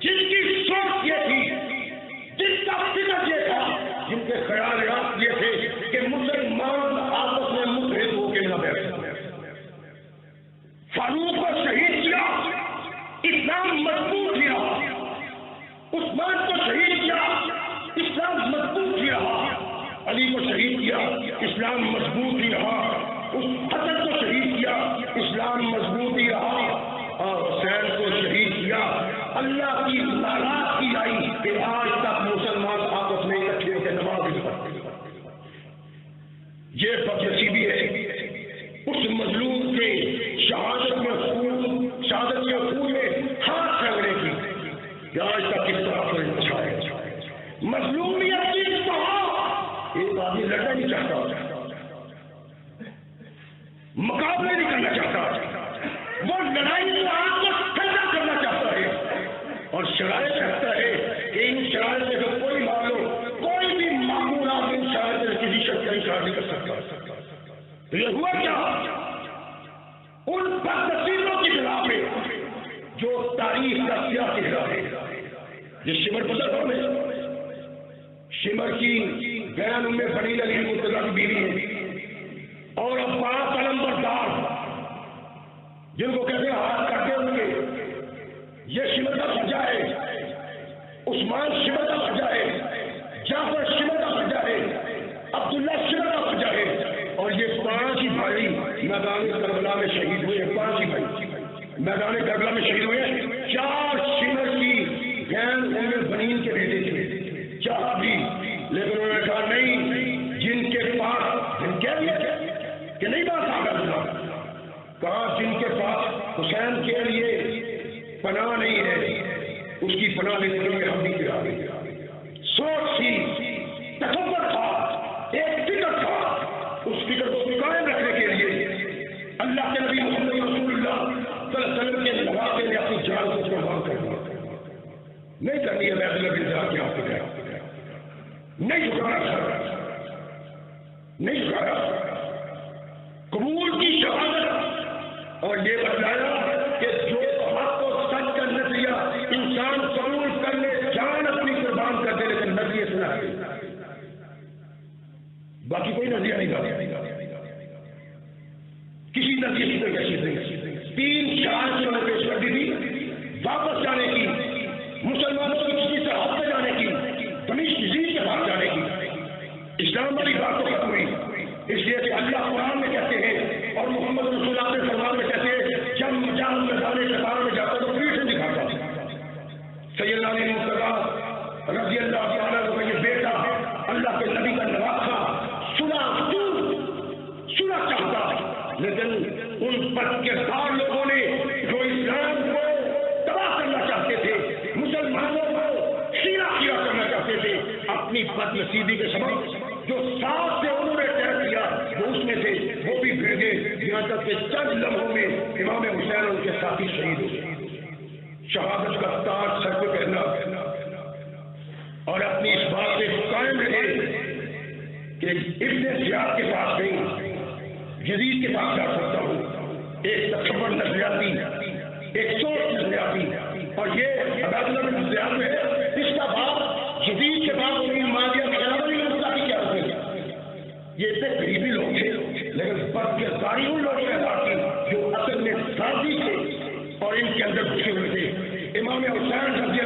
Speaker 1: جن کی سوچ یہ تھی، جن کا فکر یہ تھا، جن کے خیالات یہ تھے کہ مسلمان آپس میں متحد ہو کے نہ بیٹھ سکتے۔ فاروق کو شہید کیا، اسلام مضبوط ہی رہا، عثمان کو شہید کیا، اسلام مضبوط ہی رہا، علی کو شہید کیا، اسلام مضبوط ہی رہا، حسن کو شہید کیا، اسلام مضبوط ہی رہا، اور حسین کو شہید کیا۔ اللہ کی ناراضگی آئی کہ آج تک مسلمان آپس میں اکٹھے ہو کے نماز نہیں پڑھتے۔ یہ بدنصیبی ہے اس مظلوم کے شہادت میں خون میں ہاتھ رگڑنے کی کہ آج تک کس طرح سے انتشار ہے۔ مظلومیت کی انتہا، ایک آدمی لڑنا نہیں چاہتا، مقابلے نہیں کرنا چاہتا، وہ لڑائی میں آپ کو ٹھنڈا کرنا چاہتا ہے، اور شرائط رکھتا ہے کہ ان شرائط میں سے کوئی معلوم کوئی بھی معمول آپ ان شرائط میں کسی شخص کا انکار نہیں کر سکتا۔ تو یہ ہوا کیا، ان بدنصیبوں کی بنا پہ جو تاریخ کا سیاہ چہرہ ہے، جس شمر بزرگوں میں شمر کی بین ام خلیل علی مرتضیٰ کی بیوی ہے، اور عباس علمبردار جن کو کہتے ہیں ہاتھ کاٹے ہوں گے، یہ شمر کا بھجا ہے، عثمان شمر کا بھجا ہے، جعفر شمر کا بھجا ہے، عبداللہ شمر کا بھجا ہے، اور یہ پانچ ہی بھائی میدان کربلا میں شہید ہوئے، پانچ ہی بھائی میدان کربلا میں شہید ہوئے۔ چار شمر کی غیر ام بنین کے بیٹے تھے، چار بھی، لیکن انہوں نے کہا نہیں، جن کے پاس جن کہہ دیا کہ نہیں بات آگا، کہا جن کے پاس حسین کے لیے پناہ نہیں ہے، اس کی پناہ لینے کے لیے ہم بھی تیار ہیں۔ سوچ تھی، تصور تھا، ایک فکر تھا، اس فکر کو قائم رکھنے کے لیے اللہ کے نبی محمد رسول اللہ صلی اللہ علیہ وسلم کے نواسے نے اپنی جان کو قربان کر دیا۔ نہیں کرنی ہے بیت اللہ کی جان کی آپ کو، نہیں جھکانا سر، نہیں جھکایا، قبول کی شہادت، اور یہ بتلایا کہ جو حق و سچ کا نظریہ انسان قبول کر لے، جان اپنی قربان کر دے، لیکن نظریے سنا ہے، باقی کوئی نظریہ نہیں تھا، کسی نظریے سے کوئی چیز نہیں۔ تین شرائط انہوں نے پیش کر دی تھی، واپس جانے کی، مسلمانوں کی کسی سے ہاتھ پہ جانے کی، دمشق یزید کے پاس جانے کی، اسلام والی بات تو ختم ہوئی، اس لیے کہ اللہ قرآن میں کہتے ہیں اور محمد رسول اللہ کے فرمان میں کہتے ہیں، جب میدان قتال میں جاتا تو پیٹ سے دکھاتا۔ سیدنا علی مرتضیٰ رضی اللہ تعالیٰ عنہ کا یہ بیٹا اللہ کے نبی کا نواسا صلح چاہتا، لیکن ان بدکردار لوگوں نے جو اسلام کو تباہ کرنا چاہتے تھے، مسلمانوں کو سیرا کرنا چاہتے تھے، اپنی بدنصیبی کے سبب جو ساتھ سے انہوں نے طے کیا وہ اس میں سے وہ بھی بھیڑ گئے، یہاں تک کہ چند لمحوں میں امام حسین ان کے ساتھی شہید ہو گئے۔ شہادت کا تاج سر پہ پہنا اور اپنی اس بات سے قائم رہے کہ ابن زیاد کے پاس نہیں، یزید کے پاس جا سکتا ہوں، ایک تصور نظریاتی، ایک سوچ نظریاتی، اور یہ عبید اللہ بن زیاد میں ہے، اس کا باپ یزید کے بعد انہیں مالیہ کی کیا ہوئی، یہ اتنے قریبی لوگ تھے، لیکن بدکرداری ان لوگوں نے ادا کی جو اصل میں سازی تھے اور ان کے اندر گھسے ہوئے تھے۔ امام حسین رضی